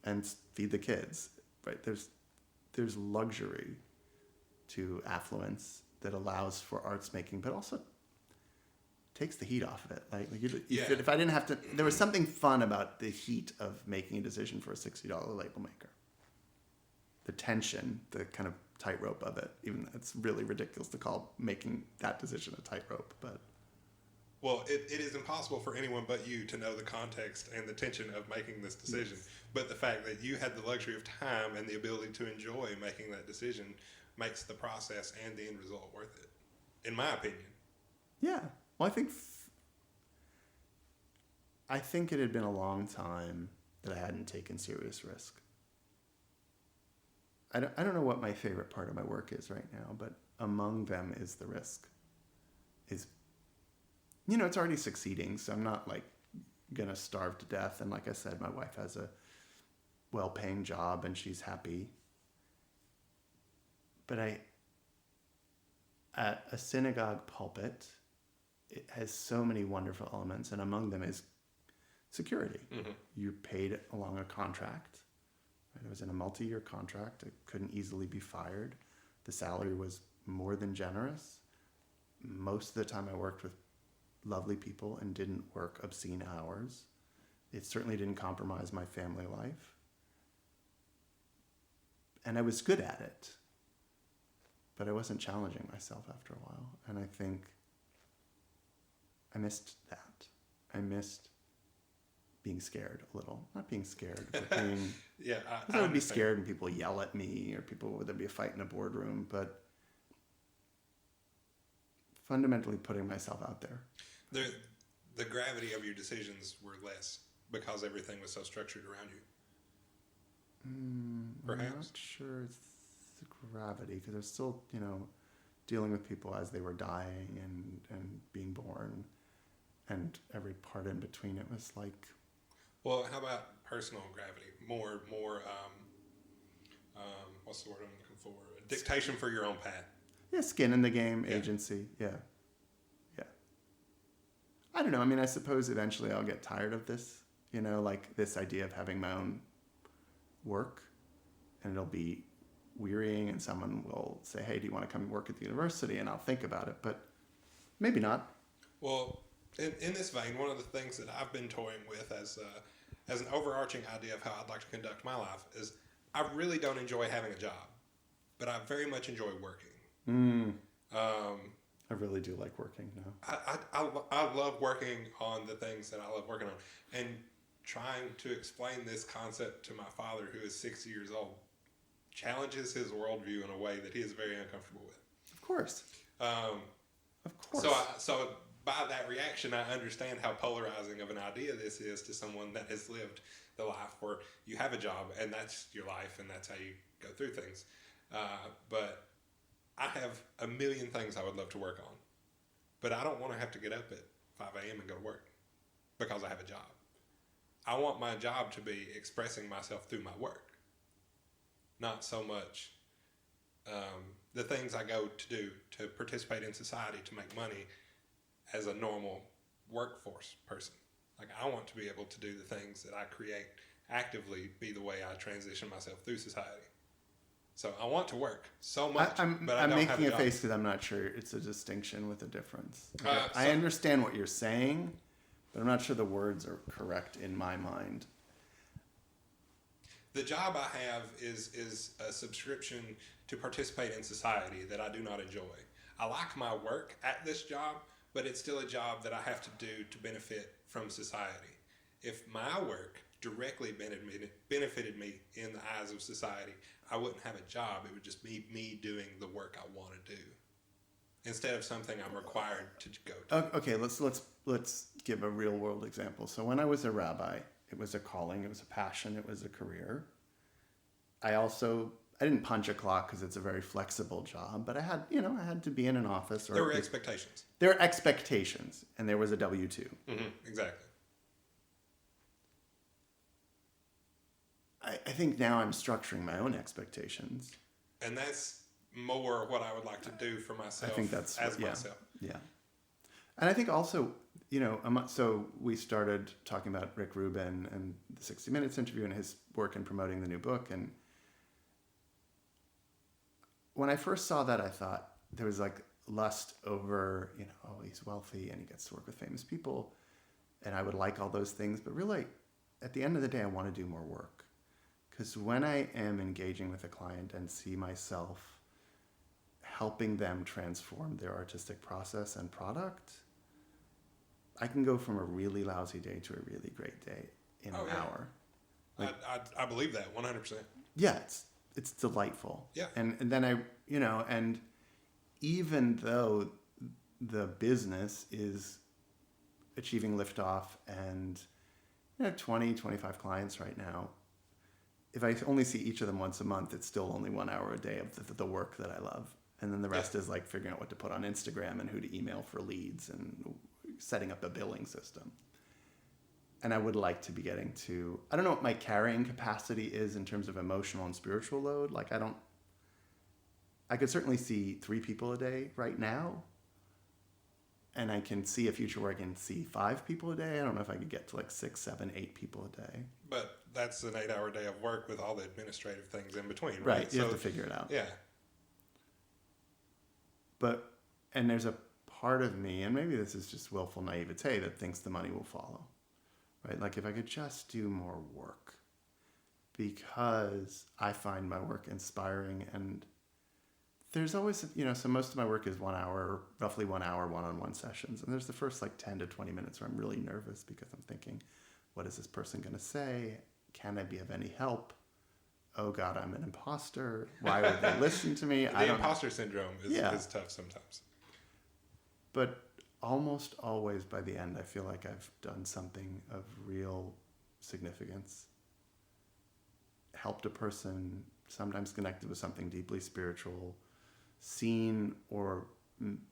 and feed the kids. Right? There's luxury to affluence that allows for arts making, but also takes the heat off of it. If I didn't have to, there was something fun about the heat of making a decision for a $60 label maker. The tension, the kind of tightrope of it. Even it's really ridiculous to call making that decision a tightrope, but. Well, it is impossible for anyone but you to know the context and the tension of making this decision. Yes. But the fact that you had the luxury of time and the ability to enjoy making that decision makes the process and the end result worth it, in my opinion. Yeah. Well, I think it had been a long time that I hadn't taken serious risk. I don't know what my favorite part of my work is right now, but among them is the risk. It's already succeeding, so I'm not like gonna starve to death. And like I said, my wife has a well-paying job and she's happy. But at a synagogue pulpit, it has so many wonderful elements, and among them is security. Mm-hmm. You're paid along a contract. Right? I was in a multi-year contract. I couldn't easily be fired. The salary was more than generous. Most of the time I worked with lovely people and didn't work obscene hours. It certainly didn't compromise my family life. And I was good at it. But I wasn't challenging myself after a while. And I think I missed that. I missed being scared a little. Not being scared, but being... Yeah, I would be scared when people yell at me or there'd be a fight in a boardroom, but fundamentally putting myself out there. The gravity of your decisions were less because everything was so structured around you. Perhaps? I'm not sure gravity, because they're still, dealing with people as they were dying and being born, and every part in between. It was like, Well, how about personal gravity? More, what's the word I'm looking for? Dictation for your own path. yeah, skin in the game, Yeah. agency. Yeah. Yeah. I don't know. I mean, I suppose eventually I'll get tired of this, like this idea of having my own work, and it'll be wearying, and someone will say, hey, do you want to come work at the university? And I'll think about it, but maybe not. Well, in this vein, one of the things that I've been toying with as an overarching idea of how I'd like to conduct my life is I really don't enjoy having a job, but I very much enjoy working. I really do like working now. I love working on the things that I love working on, and trying to explain this concept to my father, who is 60 years old, challenges his worldview in a way that he is very uncomfortable with. Of course. Of course. So by that reaction, I understand how polarizing of an idea this is to someone that has lived the life where you have a job and that's your life and that's how you go through things. But I have a million things I would love to work on, but I don't want to have to get up at 5 a.m. and go to work because I have a job. I want my job to be expressing myself through my work, not so much the things I go to do to participate in society to make money as a normal workforce person. Like, I want to be able to do the things that I create actively be the way I transition myself through society. So I want to work so much, but I don't making have a a job. face because I'm not sure it's a distinction with a difference. So- I understand what you're saying, but I'm not sure the words are correct in my mind. The job I have is a subscription to participate in society that I do not enjoy. I like my work at this job, but it's still a job that I have to do to benefit from society. If my work directly benefited me in the eyes of society, I wouldn't have a job. It would just be me doing the work I want to do instead of something I'm required to go to. Okay, let's give a real world example. So when I was a rabbi, it was a calling, it was a passion, it was a career. I didn't punch a clock because it's a very flexible job, but I had to be in an office. There were expectations. There are expectations, and there was a W-2. Mm-hmm, exactly. I think now I'm structuring my own expectations. And that's more what I would like to do for myself. I think that's myself. Yeah. And I think also, so we started talking about Rick Rubin and the 60 Minutes interview and his work in promoting the new book. And when I first saw that, I thought there was like lust over, he's wealthy and he gets to work with famous people. And I would like all those things. But really, at the end of the day, I want to do more work. Because when I am engaging with a client and see myself helping them transform their artistic process and product, I can go from a really lousy day to a really great day in an hour. I believe that 100%. Yeah, it's delightful. Yeah. And then and even though the business is achieving liftoff and 20, 25 clients right now, if I only see each of them once a month, it's still only 1 hour a day of the work that I love. And then the rest is like figuring out what to put on Instagram and who to email for leads and setting up a billing system. And I would like to be getting to, I don't know what my carrying capacity is in terms of emotional and spiritual load. Like I could certainly see 3 people a day right now. And I can see a future where I can see 5 people a day. I don't know if I could get to like 6, 7, 8 people a day. But that's an 8-hour day of work with all the administrative things in between, right? Right, you have to figure it out. Yeah. And there's a part of me, and maybe this is just willful naivete, that thinks the money will follow, right? Like if I could just do more work, because I find my work inspiring, and there's always, so most of my work is 1 hour, roughly 1 hour one-on-one sessions. And there's the first like 10 to 20 minutes where I'm really nervous because I'm thinking, what is this person going to say? Can I be of any help? Oh God, I'm an imposter. Why would they listen to me? The imposter syndrome is tough sometimes. But almost always by the end, I feel like I've done something of real significance. Helped a person sometimes connected with something deeply spiritual, seen or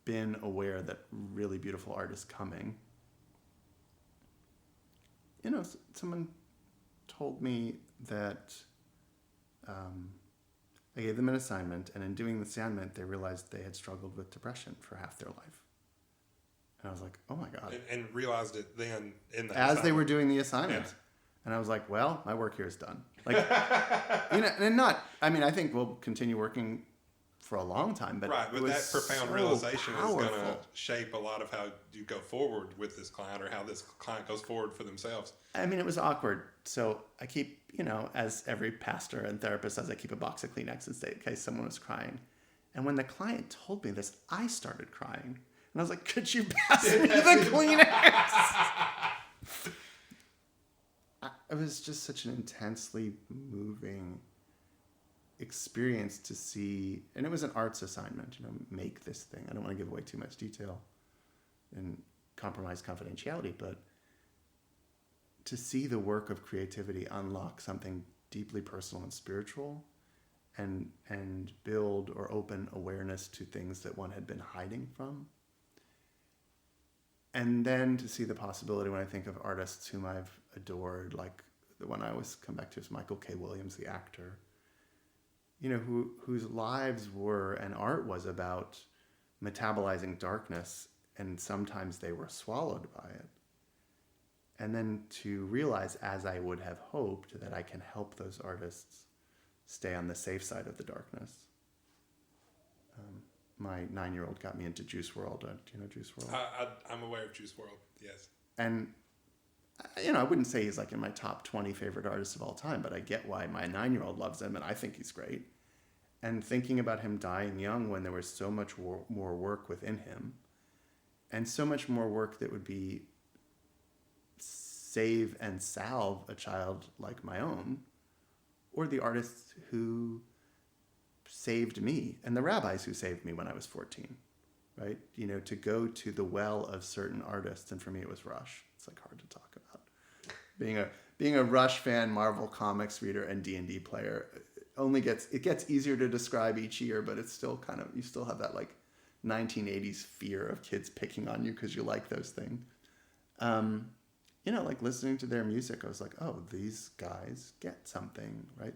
been aware that really beautiful art is coming. You know, someone told me that I gave them an assignment, and in doing the assignment, they realized they had struggled with depression for half their life. And I was like, oh my God. And realized it then in the As assignment. they were doing the assignment. Yeah. And I was like, well, my work here is done. Like, you know, and not, I mean, I think we'll continue working for a long time, but right, but that profound so realization powerful. is going to shape a lot of how you go forward with this client or how this client goes forward for themselves. I mean, it was awkward. So I keep, you know, as every pastor and therapist says, I keep a box of Kleenex in case someone was crying. And when the client told me this, I started crying. And I was like, could you pass me the Kleenex? It was just such an intensely moving experience to see, and it was an arts assignment, you know, make this thing. I don't want to give away too much detail and compromise confidentiality, but to see the work of creativity unlock something deeply personal and spiritual and build or open awareness to things that one had been hiding from. And then to see the possibility when I think of artists whom I've adored, like the one I always come back to is Michael K. Williams, the actor, you know, whose lives were and art was about metabolizing darkness, and sometimes they were swallowed by it. And then to realize, as I would have hoped, that I can help those artists stay on the safe side of the darkness. My 9-year-old got me into Juice WRLD. Do you know Juice WRLD? I'm aware of Juice WRLD, yes. And, you know, I wouldn't say he's like in my top 20 favorite artists of all time, but I get why my 9-year-old loves him, and I think he's great. And thinking about him dying young when there was so much more work within him, and so much more work that would be save and salve a child like my own, or the artists who saved me, and the rabbis who saved me when I was 14, right? You know, to go to the well of certain artists, and for me it was Rush. It's like hard to talk about. Being a Rush fan, Marvel Comics reader, and D&D player, it gets easier to describe each year, but it's still kind of, you still have that like 1980s fear of kids picking on you because you like those things. You know, like listening to their music, I was like, oh, these guys get something, right?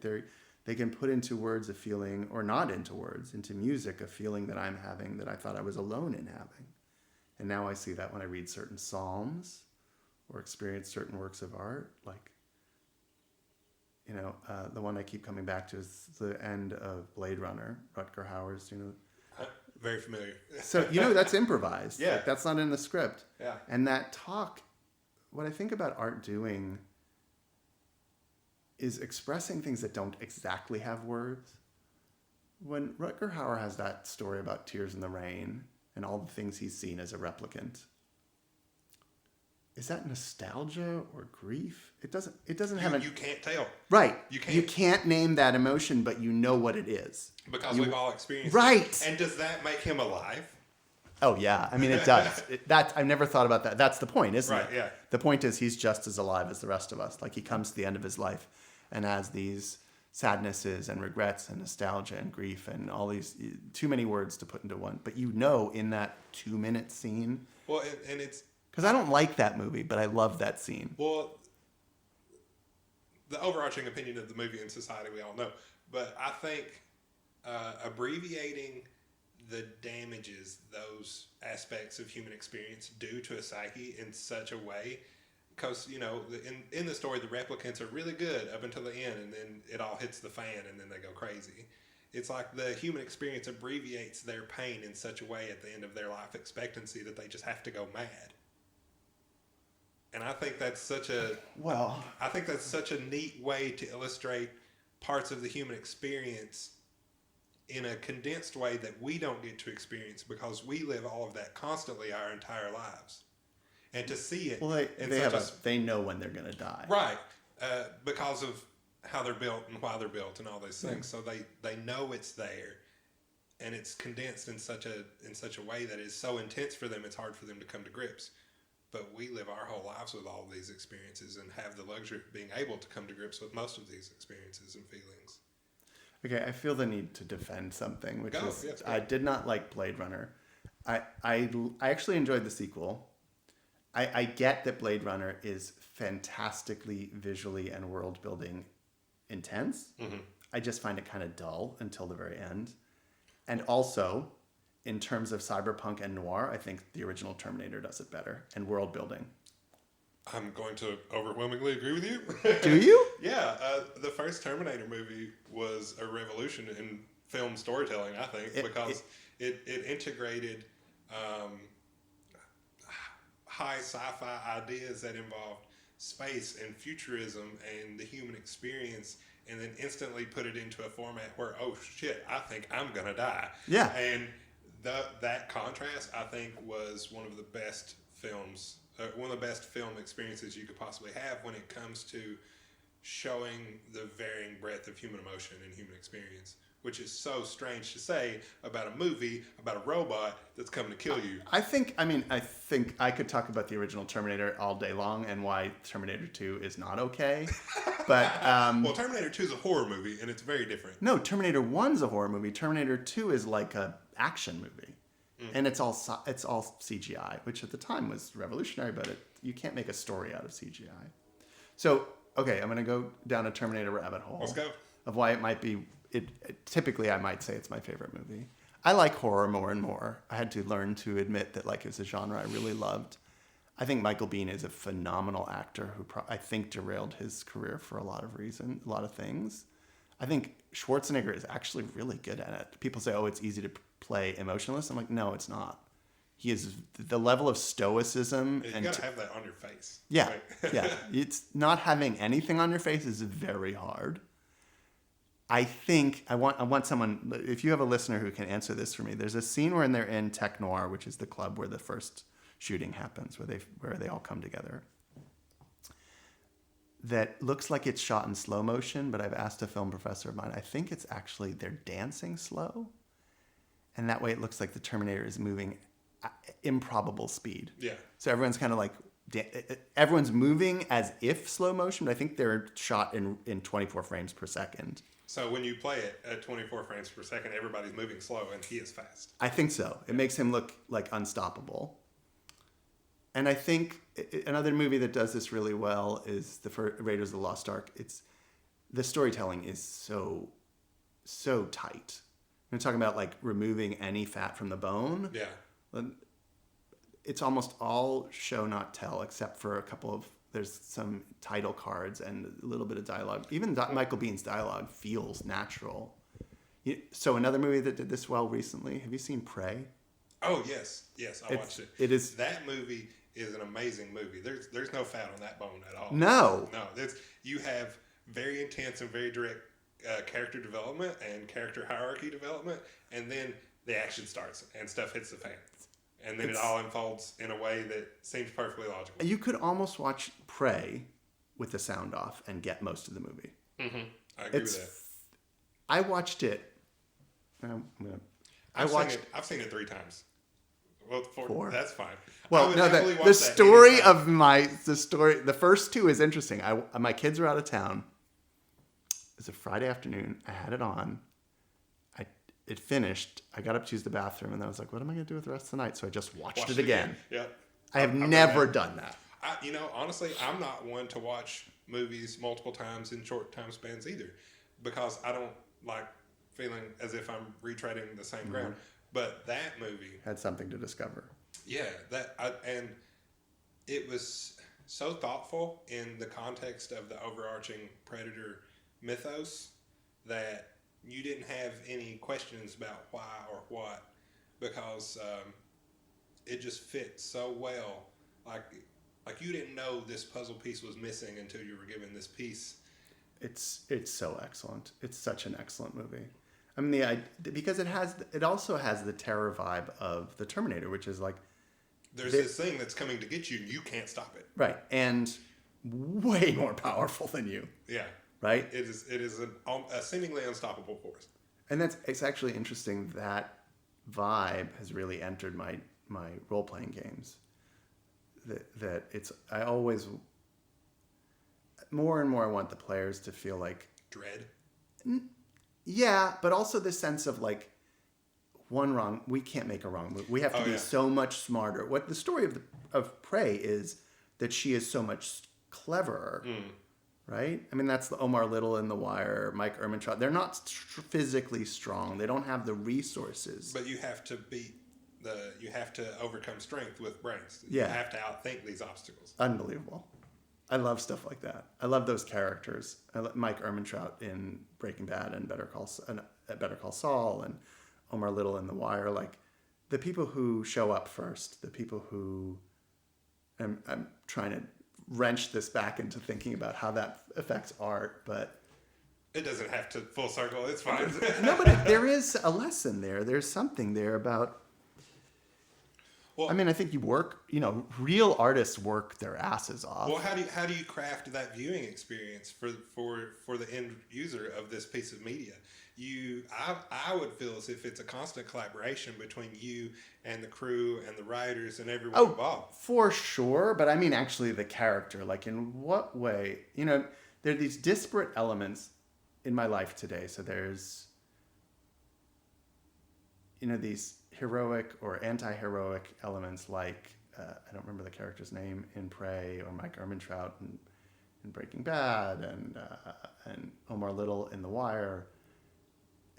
They can put into words a feeling, or not into words, into music, a feeling that I'm having that I thought I was alone in having. And now I see that when I read certain psalms or experience certain works of art, like, you know, the one I keep coming back to is the end of Blade Runner, Rutger Hauer's, you know. Very familiar. So, you know, that's improvised. Yeah. Like, that's not in the script. Yeah. And that talk, what I think about art doing is expressing things that don't exactly have words. When Rutger Hauer has that story about Tears in the Rain and all the things he's seen as a replicant, is that nostalgia or grief? It doesn't have You can't tell. right. You can't name that emotion, but you know what it is. Because we've all experienced right. it. And does that make him alive? Oh yeah, I mean it does. I've never thought about that. That's the point, isn't it? Right, yeah. The point is he's just as alive as the rest of us. Like he comes to the end of his life and has these sadnesses and regrets and nostalgia and grief and all these, too many words to put into one. But you know, in that 2-minute scene. Well, and it's, because I don't like that movie, but I love that scene. well, the overarching opinion of the movie in society, we all know. But I think abbreviating the damages those aspects of human experience do to a psyche in such a way, because, you know, in the story, the replicants are really good up until the end, and then it all hits the fan, and then they go crazy. It's like the human experience abbreviates their pain in such a way at the end of their life expectancy that they just have to go mad. And I think that's such a neat way to illustrate parts of the human experience in a condensed way that we don't get to experience because we live all of that constantly our entire lives. And to see it, well, they know when they're going to die, right? Because of how they're built and why they're built and all those things. So they know it's there, and it's condensed in such a way that is so intense for them. It's hard for them to come to grips. But we live our whole lives with all of these experiences and have the luxury of being able to come to grips with most of these experiences and feelings. Okay, I feel the need to defend something, which Go, is yes, go. I did not like Blade Runner. I actually enjoyed the sequel. I get that Blade Runner is fantastically visually and world building intense. Mm-hmm. I just find it kind of dull until the very end. And also, in terms of cyberpunk and noir, I think the original Terminator does it better and world building. I'm going to overwhelmingly agree with you. Do you? Yeah, the first Terminator movie was a revolution in film storytelling, I think, because it integrated high sci-fi ideas that involved space and futurism and the human experience, and then instantly put it into a format where, oh shit, I think I'm gonna die. Yeah. And that contrast, I think, was one of the best films, one of the best film experiences you could possibly have when it comes to showing the varying breadth of human emotion and human experience, which is so strange to say about a movie about a robot that's coming to kill you. I think I could talk about the original Terminator all day long and why Terminator 2 is not okay. But Well, Terminator 2 is a horror movie, and it's very different. no, Terminator 1's a horror movie. Terminator 2 is like a action movie. And it's all CGI, which at the time was revolutionary, but you can't make a story out of CGI. So, okay, I'm going to go down a Terminator rabbit hole. Let's go. Of why it might be typically I might say it's my favorite movie. I like horror more and more. I had to learn to admit that like it's a genre I really loved. I think Michael Biehn is a phenomenal actor who I think derailed his career for a lot of things. I think Schwarzenegger is actually really good at it. People say, "Oh, it's easy to play emotionless." I'm like, "No, it's not." He is the level of stoicism You and gotta have that on your face. yeah, Right? yeah. It's not having anything on your face is very hard. I think I want someone. If you have a listener who can answer this for me, there's a scene where they're in Tech Noir, which is the club where the first shooting happens, where they all come together. That looks like it's shot in slow motion, but I've asked a film professor of mine. I think it's actually they're dancing slow, and that way it looks like the Terminator is moving at improbable speed. Yeah. So everyone's kind of like everyone's moving as if slow motion, but I think they're shot in 24 frames per second. So when you play it at 24 frames per second, everybody's moving slow, and he is fast. I think so. It makes him look like unstoppable. And I think another movie that does this really well is the Raiders of the Lost Ark. The storytelling is so tight. We're talking about like removing any fat from the bone. Yeah. It's almost all show not tell, except for a couple of there's some title cards and a little bit of dialogue. Even Michael Bihn's dialogue feels natural. So another movie that did this well recently. Have you seen Prey? Oh yes, I watched it. It is that movie is an amazing movie. There's no fat on that bone at all. No. You have very intense and very direct character development and character hierarchy development, and then the action starts and stuff hits the fan. And then it all unfolds in a way that seems perfectly logical. You could almost watch Prey with the sound off and get most of the movie. Mm-hmm. I agree with that. I watched it. I've seen it 3 times. Well, 4. That's fine. Well, no, the story. The first 2 is interesting. My kids were out of town. It was a Friday afternoon. I had it on. It finished. I got up to use the bathroom, and then I was like, "What am I going to do with the rest of the night?" So I just watched it again. Yeah, I have never done that. Honestly, I'm not one to watch movies multiple times in short time spans either, because I don't like feeling as if I'm retreading the same ground. But that movie had something to discover. Yeah, and it was so thoughtful in the context of the overarching Predator mythos that you didn't have any questions about why or what, because it just fit so well. Like you didn't know this puzzle piece was missing until you were given this piece. It's so excellent. It's such an excellent movie. I mean, because it also has the terror vibe of the Terminator, which is like there's this thing that's coming to get you, and you can't stop it. Right, and way more powerful than you. Yeah. Right? It is a seemingly unstoppable force. And it's actually interesting that vibe has really entered my role-playing games. That I always more and more want the players to feel like dread. Yeah, but also the sense of like one wrong, we can't make a wrong move. We have to be so much smarter. What the story of Prey is that she is so much cleverer, right? I mean, that's the Omar Little in The Wire, Mike Ehrmantraut. They're not physically strong. They don't have the resources. But you have to you have to overcome strength with brains. Yeah. You have to outthink these obstacles. Unbelievable. I love stuff like that. I love those characters. Mike Ehrmantraut in Breaking Bad and Better Call Saul and Omar Little in The Wire. Like the people who show up first, the people who I'm trying to wrench this back into thinking about how that affects art, but it doesn't have to full circle. It's fine. No, but there is a lesson there. There's something there about. Well, I mean, I think real artists work their asses off. Well, how do you craft that viewing experience for the end user of this piece of media? I would feel as if it's a constant collaboration between you and the crew and the writers and everyone involved. For sure, but I mean actually the character. Like in what way? There are these disparate elements in my life today. So there's these heroic or anti-heroic elements like I don't remember the character's name in Prey or Mike Ehrmantraut in Breaking Bad and Omar Little in The Wire,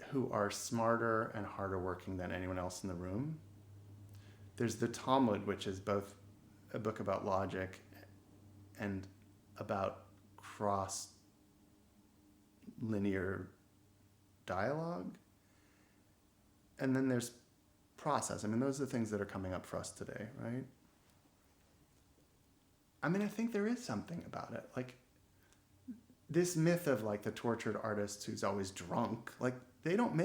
who are smarter and harder working than anyone else in the room. There's the Talmud, which is both a book about logic and about cross-linear dialogue. And then there's process. I mean, those are the things that are coming up for us today, right? I mean, I think there is something about it. Like, this myth of, like, the tortured artist who's always drunk, like, they don't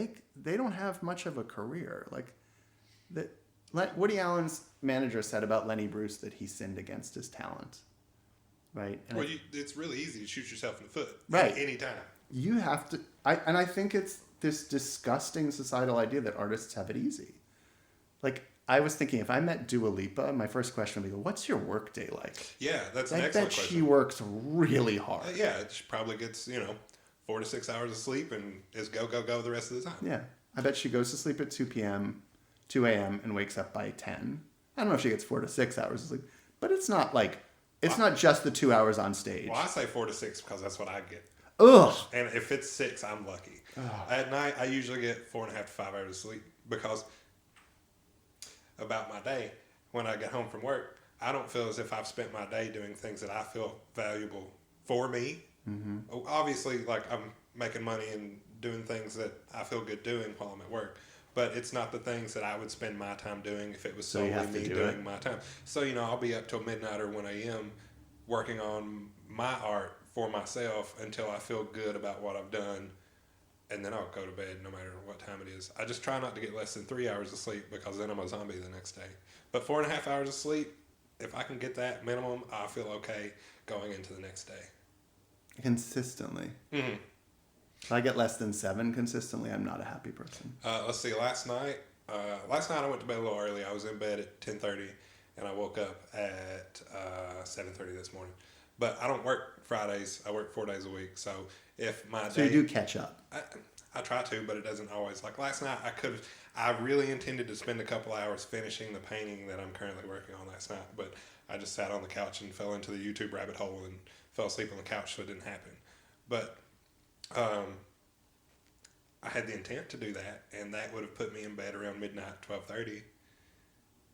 have much of a career. Like Woody Allen's manager said about Lenny Bruce that he sinned against his talent, right? And it's really easy to shoot yourself in the foot, right? Anytime. You have to. I think it's this disgusting societal idea that artists have it easy. Like I was thinking, if I met Dua Lipa, my first question would be, "What's your work day like?" Yeah, that's an excellent question. She works really hard. Yeah, she probably gets 4 to 6 hours of sleep and is go the rest of the time. Yeah. I bet she goes to sleep at 2 a.m. and wakes up by 10. I don't know if she gets 4 to 6 hours of sleep, but it's not not just the 2 hours on stage. Well, I say 4 to 6 because that's what I get. Ugh. And if it's 6, I'm lucky. At night, I usually get 4.5 to 5 hours of sleep because about my day, when I get home from work, I don't feel as if I've spent my day doing things that I feel valuable for me. Mm-hmm. Obviously, like I'm making money and doing things that I feel good doing while I'm at work, but it's not the things that I would spend my time doing if it was solely me doing my time. So, I'll be up till midnight or 1 a.m. working on my art for myself until I feel good about what I've done, and then I'll go to bed no matter what time it is. I just try not to get less than 3 hours of sleep because then I'm a zombie the next day. But 4.5 hours of sleep, if I can get that minimum, I feel okay going into the next day. Consistently. Mm-hmm. If I get less than 7 consistently, I'm not a happy person. Let's see. Last night I went to bed a little early. I was in bed at 10:30, and I woke up at 7:30 this morning. But I don't work Fridays. I work 4 days a week. So if my so you do catch up. I try to, but it doesn't always. Like last night, I really intended to spend a couple hours finishing the painting that I'm currently working on last night, but I just sat on the couch and fell into the YouTube rabbit hole and fell asleep on the couch, so it didn't happen. But I had the intent to do that, and that would have put me in bed around midnight, 12:30,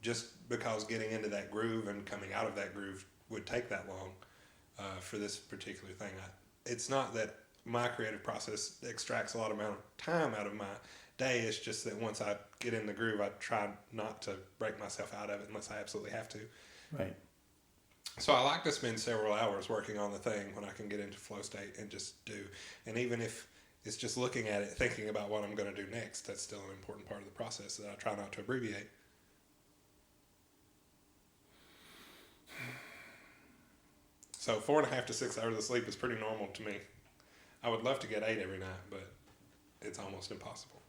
just because getting into that groove and coming out of that groove would take that long for this particular thing. It's not that my creative process extracts a lot of amount of time out of my day. It's just that once I get in the groove, I try not to break myself out of it unless I absolutely have to. Right. So I like to spend several hours working on the thing when I can get into flow state and just do. And even if it's just looking at it, thinking about what I'm going to do next, that's still an important part of the process that I try not to abbreviate. So 4.5 to 6 hours of sleep is pretty normal to me. I would love to get 8 every night, but it's almost impossible.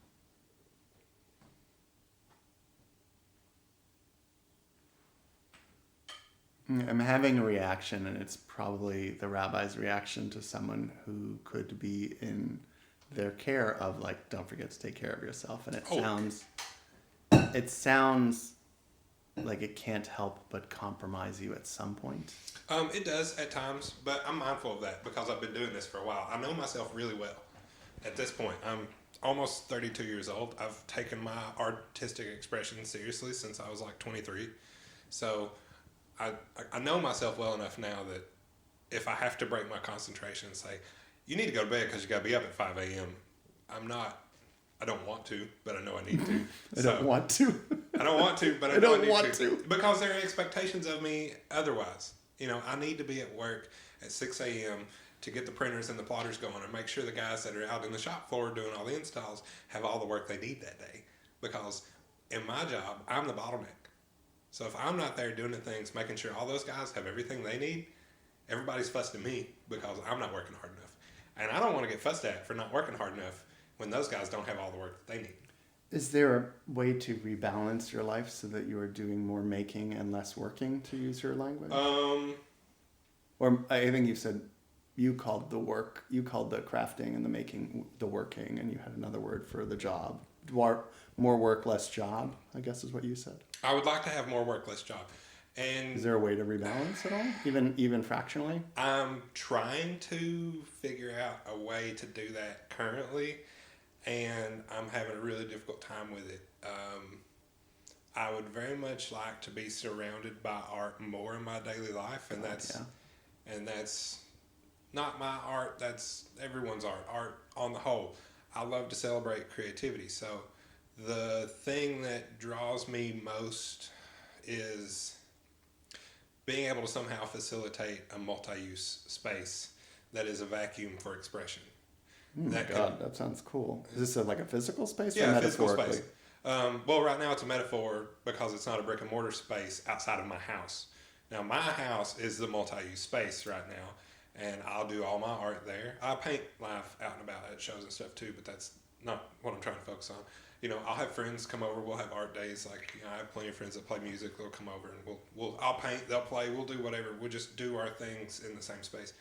I'm having a reaction, and it's probably the rabbi's reaction to someone who could be in their care of like, don't forget to take care of yourself, and Oh. it sounds like it can't help but compromise you at some point. It does at times, but I'm mindful of that because I've been doing this for a while. I know myself really well. At this point, I'm almost 32 years old. I've taken my artistic expression seriously since I was like 23. So I know myself well enough now that if I have to break my concentration and say, you need to go to bed because you got to be up at 5 a.m., I don't want to, but I know I need to. I don't want to. I don't want to, but I I know don't I need want to. to. Because there are expectations of me otherwise. I need to be at work at 6 a.m. to get the printers and the plotters going and make sure the guys that are out in the shop floor doing all the installs have all the work they need that day. Because in my job, I'm the bottleneck. So if I'm not there doing the things, making sure all those guys have everything they need, everybody's fussed at me because I'm not working hard enough. And I don't want to get fussed at for not working hard enough when those guys don't have all the work that they need. Is there a way to rebalance your life so that you are doing more making and less working, to use your language? Or I think you said you called the crafting and the making the working, and you had another word for the job. More work, less job, I guess is what you said. I would like to have more work, less job. And Is there a way to rebalance at all, even fractionally? I'm trying to figure out a way to do that currently, and I'm having a really difficult time with it. I would very much like to be surrounded by art more in my daily life, and that's not my art, that's everyone's art on the whole. I love to celebrate creativity, so the thing that draws me most is being able to somehow facilitate a multi-use space that is a vacuum for expression. That sounds cool. Is this like a physical space? Yeah, or a physical metaphorically? space. Well, right now it's a metaphor because it's not a brick and mortar space outside of my house. Now, my house is the multi-use space right now, and I'll do all my art there. I paint live out and about at shows and stuff too, but that's not what I'm trying to focus on. I'll have friends come over. We'll have art days. I have plenty of friends that play music. They'll come over and I'll paint. They'll play. We'll do whatever. We'll just do our things in the same space.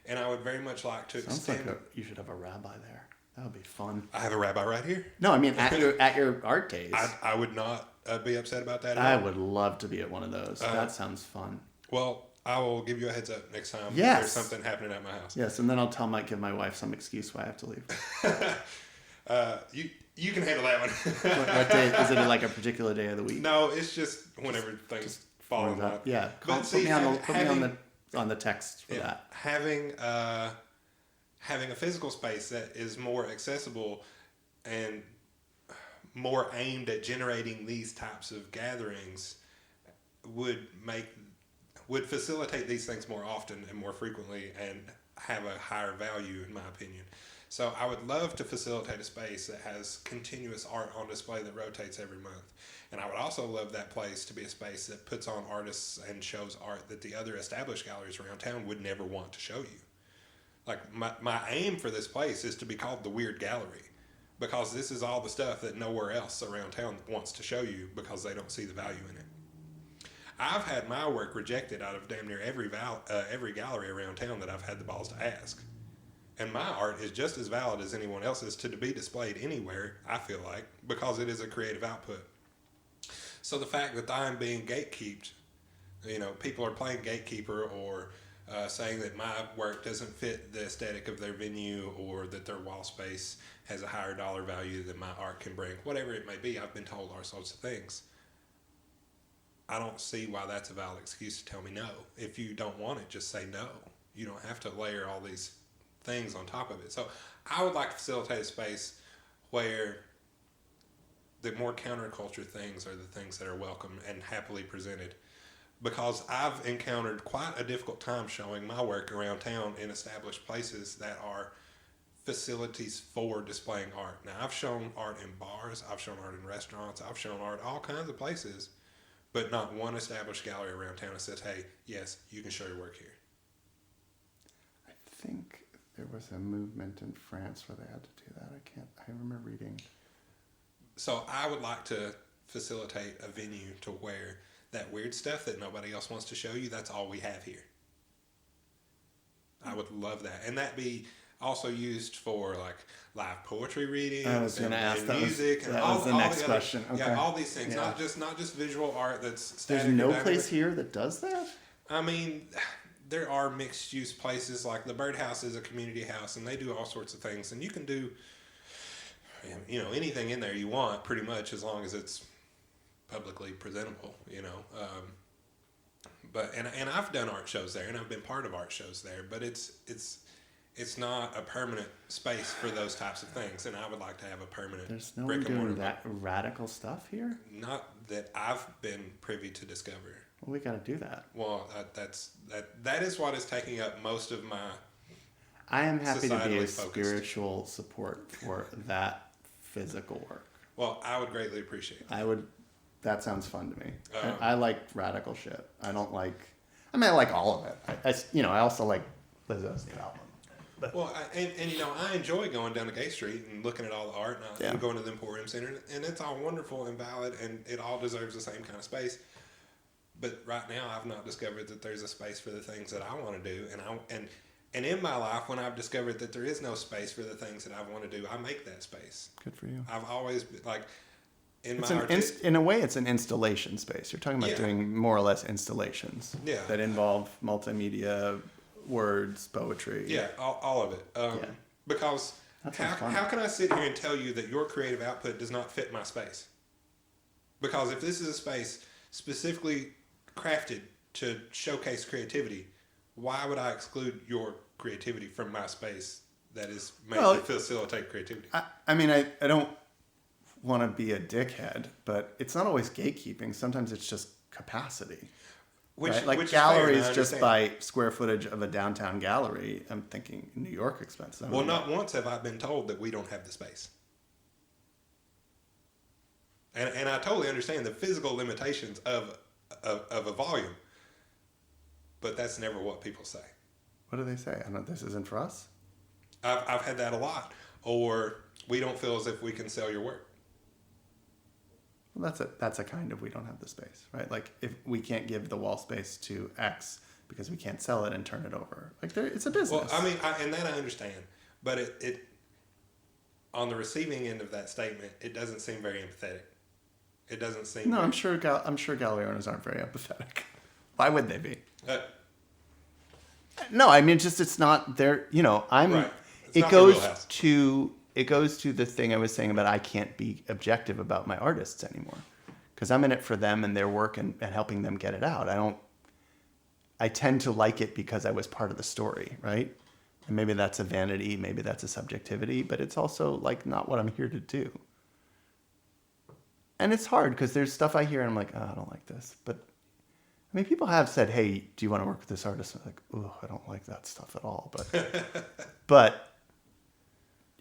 And I would very much like to Sounds extend. like you should have a rabbi there. That would be fun. I have a rabbi right here. No, I mean at your art days. I would not be upset about that at I all. would love to be at one of those. That sounds fun. Well, I will give you a heads up next time. Yes. There's something happening at my house. Yes, and then I'll give my wife some excuse why I have to leave. You can handle that one. What day is it? Like a particular day of the week? No, it's just whenever things fall in line. Yeah, But put me having- on the text for that. Having a physical space that is more accessible and more aimed at generating these types of gatherings would facilitate these things more often and more frequently and have a higher value, in my opinion. So I would love to facilitate a space that has continuous art on display that rotates every month. And I would also love that place to be a space that puts on artists and shows art that the other established galleries around town would never want to show you. Like my aim for this place is to be called the Weird Gallery, because this is all the stuff that nowhere else around town wants to show you because they don't see the value in it. I've had my work rejected out of damn near every gallery around town that I've had the balls to ask. And my art is just as valid as anyone else's to be displayed anywhere, I feel like, because it is a creative output. So the fact that I'm being gatekeeped, people are playing gatekeeper or saying that my work doesn't fit the aesthetic of their venue or that their wall space has a higher dollar value than my art can bring, whatever it may be. I've been told all sorts of things. I don't see why that's a valid excuse to tell me no. If you don't want it, just say no. You don't have to layer all these things on top of it. So I would like to facilitate a space where the more counterculture things are the things that are welcome and happily presented. Because I've encountered quite a difficult time showing my work around town in established places that are facilities for displaying art. Now, I've shown art in bars, I've shown art in restaurants, I've shown art all kinds of places, but not one established gallery around town that says, hey, yes, you can show your work here. I think there was a movement in France where they had to do that. I remember reading. So I would like to facilitate a venue to where that weird stuff that nobody else wants to show you, that's all we have here. I would love that. And that be also used for like live poetry readings I was going to ask, and that music and was the next other, question. Okay. yeah, all these things, Yeah. not just visual art that's There's static. no or place dynamic. here that does that? I mean, there are mixed use places like the Birdhouse is a community house, and they do all sorts of things, and you can do, you know, anything in there you want, pretty much, as long as it's publicly presentable. You know, but and I've done art shows there, and I've been part of art shows there, but it's not a permanent space for those types of things, and I would like to have a permanent. There's no brick one and mortar doing that radical stuff here? Not that I've been privy to discover. Well, we got to do that. Well, that is what is taking up most of my. I am happy to be Societally a focused. spiritual support for that physical work. Well, I would greatly appreciate that. I would. That sounds fun to me. Um, I like radical shit. I don't like. I mean, I like all of it. I also like Lizzo's new album. Well, and you know, I enjoy going down to Gay Street and looking at all the art, and Yeah. I'm going to the Emporium Center, and it's all wonderful and valid, and it all deserves the same kind of space. But right now, I've not discovered that there's a space for the things that I want to do, and in my life, when I've discovered that there is no space for the things that I want to do, I make that space. Good for you. I've always been like, It's in a way, it's an installation space. You're talking about Yeah. doing more or less installations Yeah. that involve multimedia, words, poetry. Yeah, all of it. Yeah. Because That sounds fun. how can I sit here and tell you that your creative output does not fit my space? Because if this is a space specifically crafted to showcase creativity, why would I exclude your creativity from my space that is made Well, to facilitate creativity? I mean, I don't want to be a dickhead, but it's not always gatekeeping. Sometimes it's just capacity. Right? Like which is fair, and I galleries, just understand. by square footage of a downtown gallery, I'm thinking New York expenses. Well, not once have I been told that we don't have the space. And I totally understand the physical limitations of a volume, but that's never what people say. What do they say? I don't. This isn't for us. I've had that a lot. Or we don't feel as if we can sell your work. Well, that's a kind of we don't have the space, right? Like if we can't give the wall space to X because we can't sell it and turn it over, like it's a business. Well, I mean, and that I understand, but it on the receiving end of that statement, it doesn't seem very empathetic. It doesn't seem. No, very, I'm sure gallery owners aren't very empathetic. Why would they be? No, I mean, it's not their. You know, I'm. Right. It's It not their goes wheelhouse. to the thing I was saying about I can't be objective about my artists anymore, because I'm in it for them and their work and helping them get it out. I tend to like it because I was part of the story, right? And maybe that's a vanity, maybe that's a subjectivity, but it's also like not what I'm here to do. And it's hard because there's stuff I hear and I'm like, oh, I don't like this. But I mean, people have said, hey, do you want to work with this artist? I'm like, oh, I don't like that stuff at all. But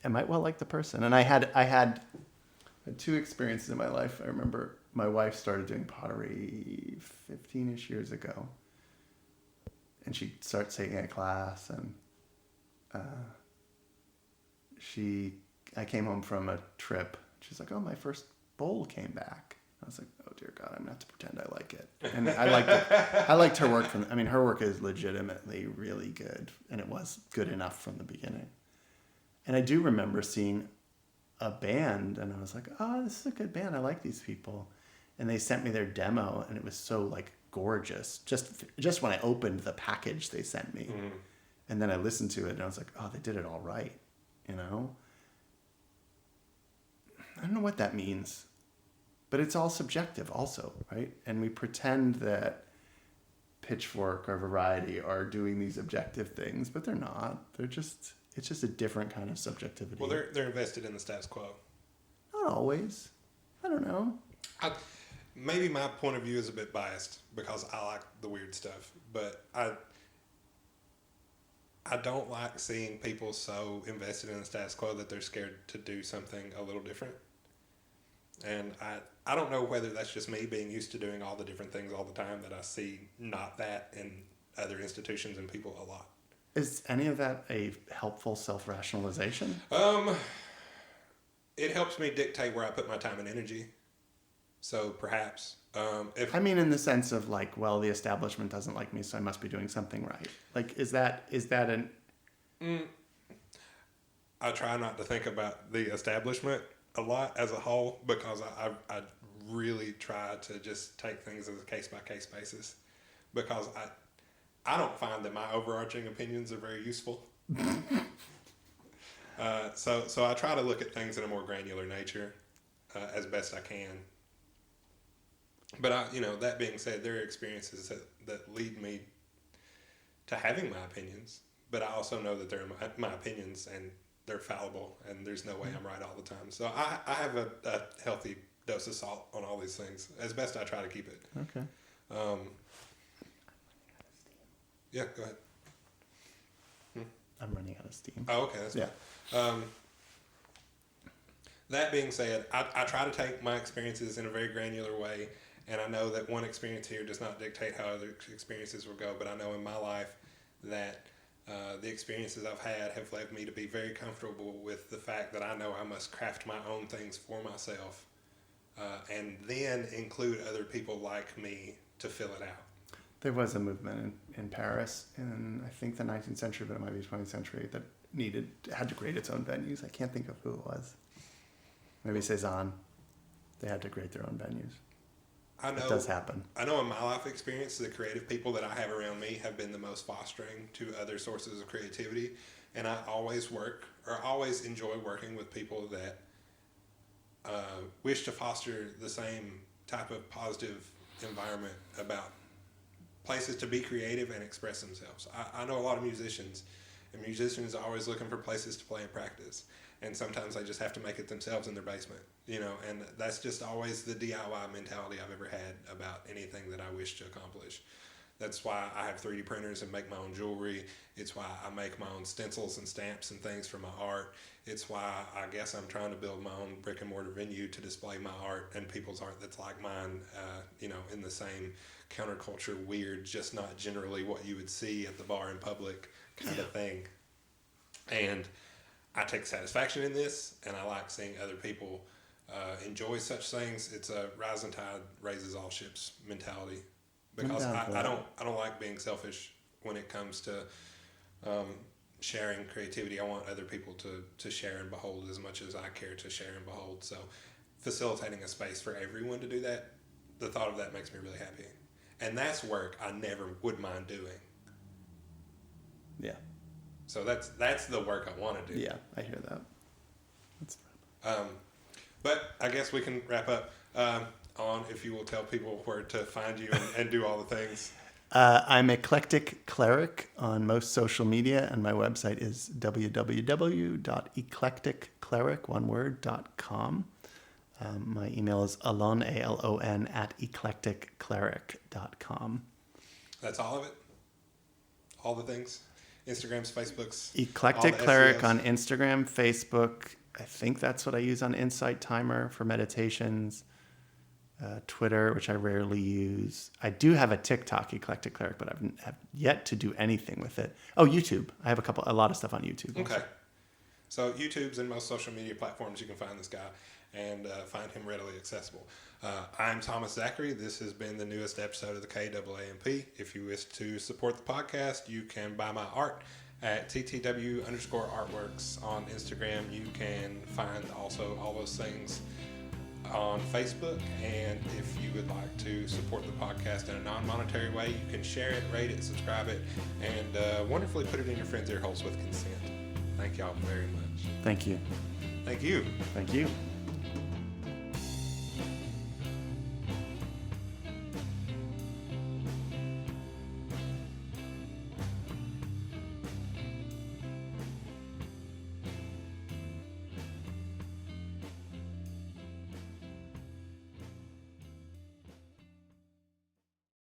I might well like the person. And I had two experiences in my life. I remember my wife started doing pottery 15-ish years ago. And she started taking a class, and I came home from a trip. She's like, oh, my first bowl came back. I was like, oh dear God, I'm gonna have to pretend I like it. And I liked her work her work is legitimately really good, and it was good enough from the beginning. And I do remember seeing a band, and I was like, oh, this is a good band. I like these people. And they sent me their demo, and it was so like gorgeous. Just when I opened the package they sent me, and then I listened to it, and I was like, oh, they did it all right, you know. I don't know what that means, but it's all subjective, also, right? And we pretend that Pitchfork or Variety are doing these objective things, but they're not. It's just a different kind of subjectivity. Well, they're invested in the status quo. Not always. I don't know. Maybe my point of view is a bit biased because I like the weird stuff, but I don't like seeing people so invested in the status quo that they're scared to do something a little different. And I don't know whether that's just me being used to doing all the different things all the time that I see not that in other institutions and people a lot. Is any of that a helpful self-rationalization? It helps me dictate where I put my time and energy. So perhaps if I mean, in the sense of like, well, the establishment doesn't like me, so I must be doing something right. Like, is that an? I try not to think about the establishment a lot as a whole because I really try to just take things as a case by case basis because I don't find that my overarching opinions are very useful. So I try to look at things in a more granular nature as best I can. But that being said, there are experiences that lead me to having my opinions. But I also know that they're my opinions and they're fallible, and there's no way I'm right all the time. So I have a healthy dose of salt on all these things as best I try to keep it. Okay. Yeah, go ahead. I'm running out of steam. Oh, okay, that's fine. That being said, I try to take my experiences in a very granular way, and I know that one experience here does not dictate how other experiences will go, but I know in my life that the experiences I've had have led me to be very comfortable with the fact that I know I must craft my own things for myself and then include other people like me to fill it out. There was a movement in Paris in, I think, the 19th century, but it might be 20th century, that had to create its own venues. I can't think of who it was. Maybe Cezanne. They had to create their own venues. I know it does happen. I know in my life experience, the creative people that I have around me have been the most fostering to other sources of creativity. And I always enjoy working with people that wish to foster the same type of positive environment about places to be creative and express themselves. I know a lot of musicians, and musicians are always looking for places to play and practice. And sometimes they just have to make it themselves in their basement, and that's just always the DIY mentality I've ever had about anything that I wish to accomplish. That's why I have 3D printers and make my own jewelry. It's why I make my own stencils and stamps and things for my art. It's why I guess I'm trying to build my own brick and mortar venue to display my art and people's art that's like mine, in the same counterculture, weird, just not generally what you would see at the bar in public kind of thing. And I take satisfaction in this, and I like seeing other people enjoy such things. It's a rising tide raises all ships mentality. Because I don't like being selfish when it comes to sharing creativity. I want other people to share and behold as much as I care to share and behold. So facilitating a space for everyone to do that, the thought of that makes me really happy. And that's work I never would mind doing. Yeah. So that's the work I want to do. Yeah, I hear that. But I guess we can wrap up. On if you will tell people where to find you and do all the things. I'm Eclectic Cleric on most social media, and my website is www.eclecticcleric.com. My email is alon, ALON, @eclecticcleric.com. That's all of it? All the things? Instagrams, Facebooks? Eclectic Cleric on Instagram, Facebook. I think that's what I use on Insight Timer for meditations. Twitter, which I rarely use. I do have a TikTok, Eclectic Cleric, but have yet to do anything with it. Oh, YouTube. I have a lot of stuff on YouTube. Okay. Also. So YouTube's and most social media platforms, you can find this guy and find him readily accessible. I'm Thomas Zachary. This has been the newest episode of the KAAMP. If you wish to support the podcast, you can buy my art at ttw_artworks on Instagram. You can find also all those things on Facebook, and if you would like to support the podcast in a non-monetary way, you can share it, rate it, subscribe it, and wonderfully put it in your friends' ear holes with consent. Thank y'all very much. Thank you. Thank you. Thank you.